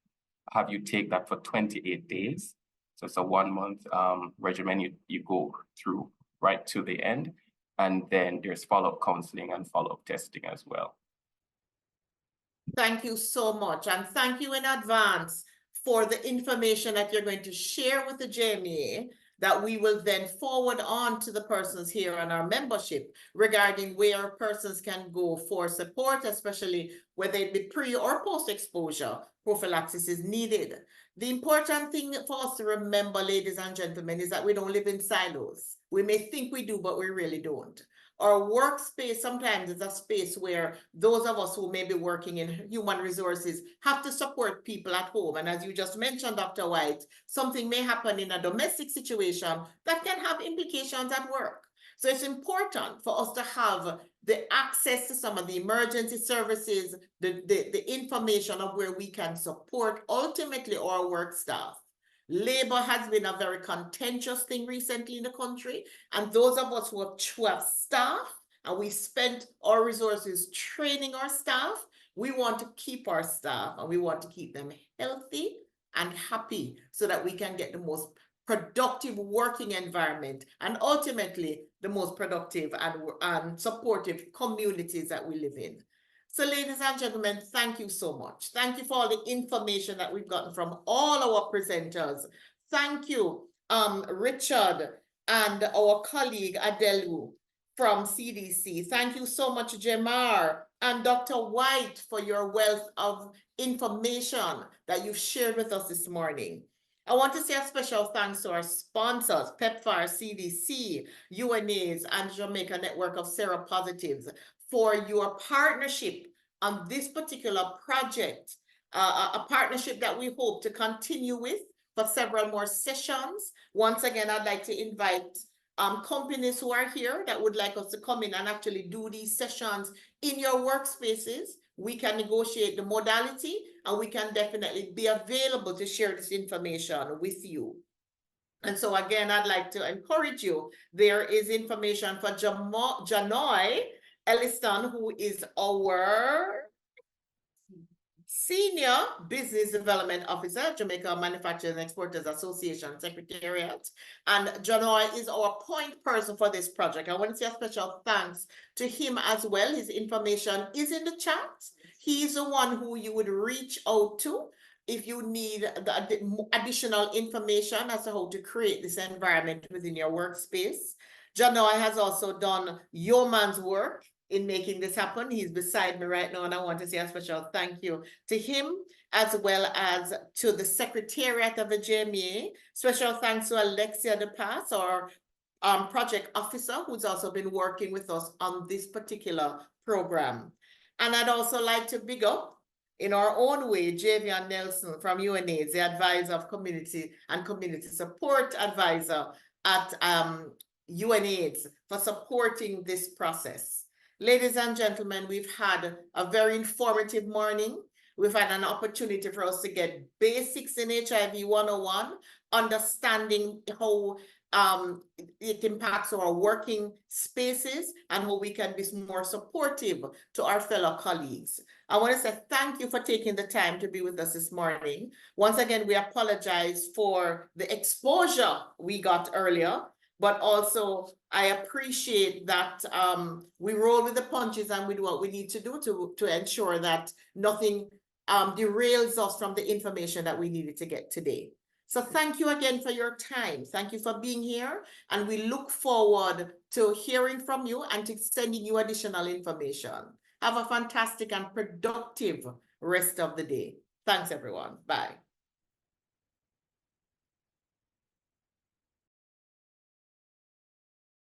have you take that for 28 days. So it's a 1-month regimen you go through right to the end. And then there's follow-up counseling and follow-up testing as well. Thank you so much. And thank you in advance for the information that you're going to share with the JMEA that we will then forward on to the persons here on our membership regarding where persons can go for support, especially whether it be pre or post-exposure prophylaxis is needed. The important thing for us to remember, ladies and gentlemen, is that we don't live in silos. We may think we do, but we really don't. Our workspace sometimes is a space where those of us who may be working in human resources have to support people at home. And as you just mentioned, Dr. White, something may happen in a domestic situation that can have implications at work. So it's important for us to have the access to some of the emergency services, the information of where we can support ultimately our work staff. Labor has been a very contentious thing recently in the country, and those of us who have staff and we spent our resources training our staff, we want to keep our staff and we want to keep them healthy and happy so that we can get the most productive working environment and ultimately the most productive and supportive communities that we live in. So ladies and gentlemen, thank you so much. Thank you for all the information that we've gotten from all our presenters. Thank you, Richard and our colleague Adelu from CDC. Thank you so much, Jamar and Dr. White, for your wealth of information that you've shared with us this morning. I want to say a special thanks to our sponsors, PEPFAR, CDC, UNAIDS, and Jamaica Network of Seropositives for your partnership on this particular project, a partnership that we hope to continue with for several more sessions. Once again, I'd like to invite companies who are here that would like us to come in and actually do these sessions in your workspaces. We can negotiate the modality and we can definitely be available to share this information with you. And so again, I'd like to encourage you. There is information for Janoy Elliston, who is our Senior Business Development Officer, Jamaica Manufacturers and Exporters Association Secretariat. And Janoy is our point person for this project. I want to say a special thanks to him as well. His information is in the chat. He's the one who you would reach out to if you need the additional information as to how to create this environment within your workspace. Janoy has also done yeoman's work in making this happen. He's beside me right now, and I want to say a special thank you to him, as well as to the Secretariat of the JMEA. Special thanks to Alexia DePass, our project officer, who's also been working with us on this particular program. And I'd also like to big up, in our own way, Javian Nelson from UNAIDS, the advisor of community and community support advisor at UNAIDS, for supporting this process. Ladies and gentlemen, we've had a very informative morning. We've had an opportunity for us to get basics in HIV 101, understanding how it impacts our working spaces and how we can be more supportive to our fellow colleagues. I want to say thank you for taking the time to be with us this morning. Once again, we apologize for the exposure we got earlier, but also I appreciate that we roll with the punches and we do what we need to do to ensure that nothing derails us from the information that we needed to get today. So thank you again for your time. Thank you for being here. And we look forward to hearing from you and to sending you additional information. Have a fantastic and productive rest of the day. Thanks, everyone. Bye.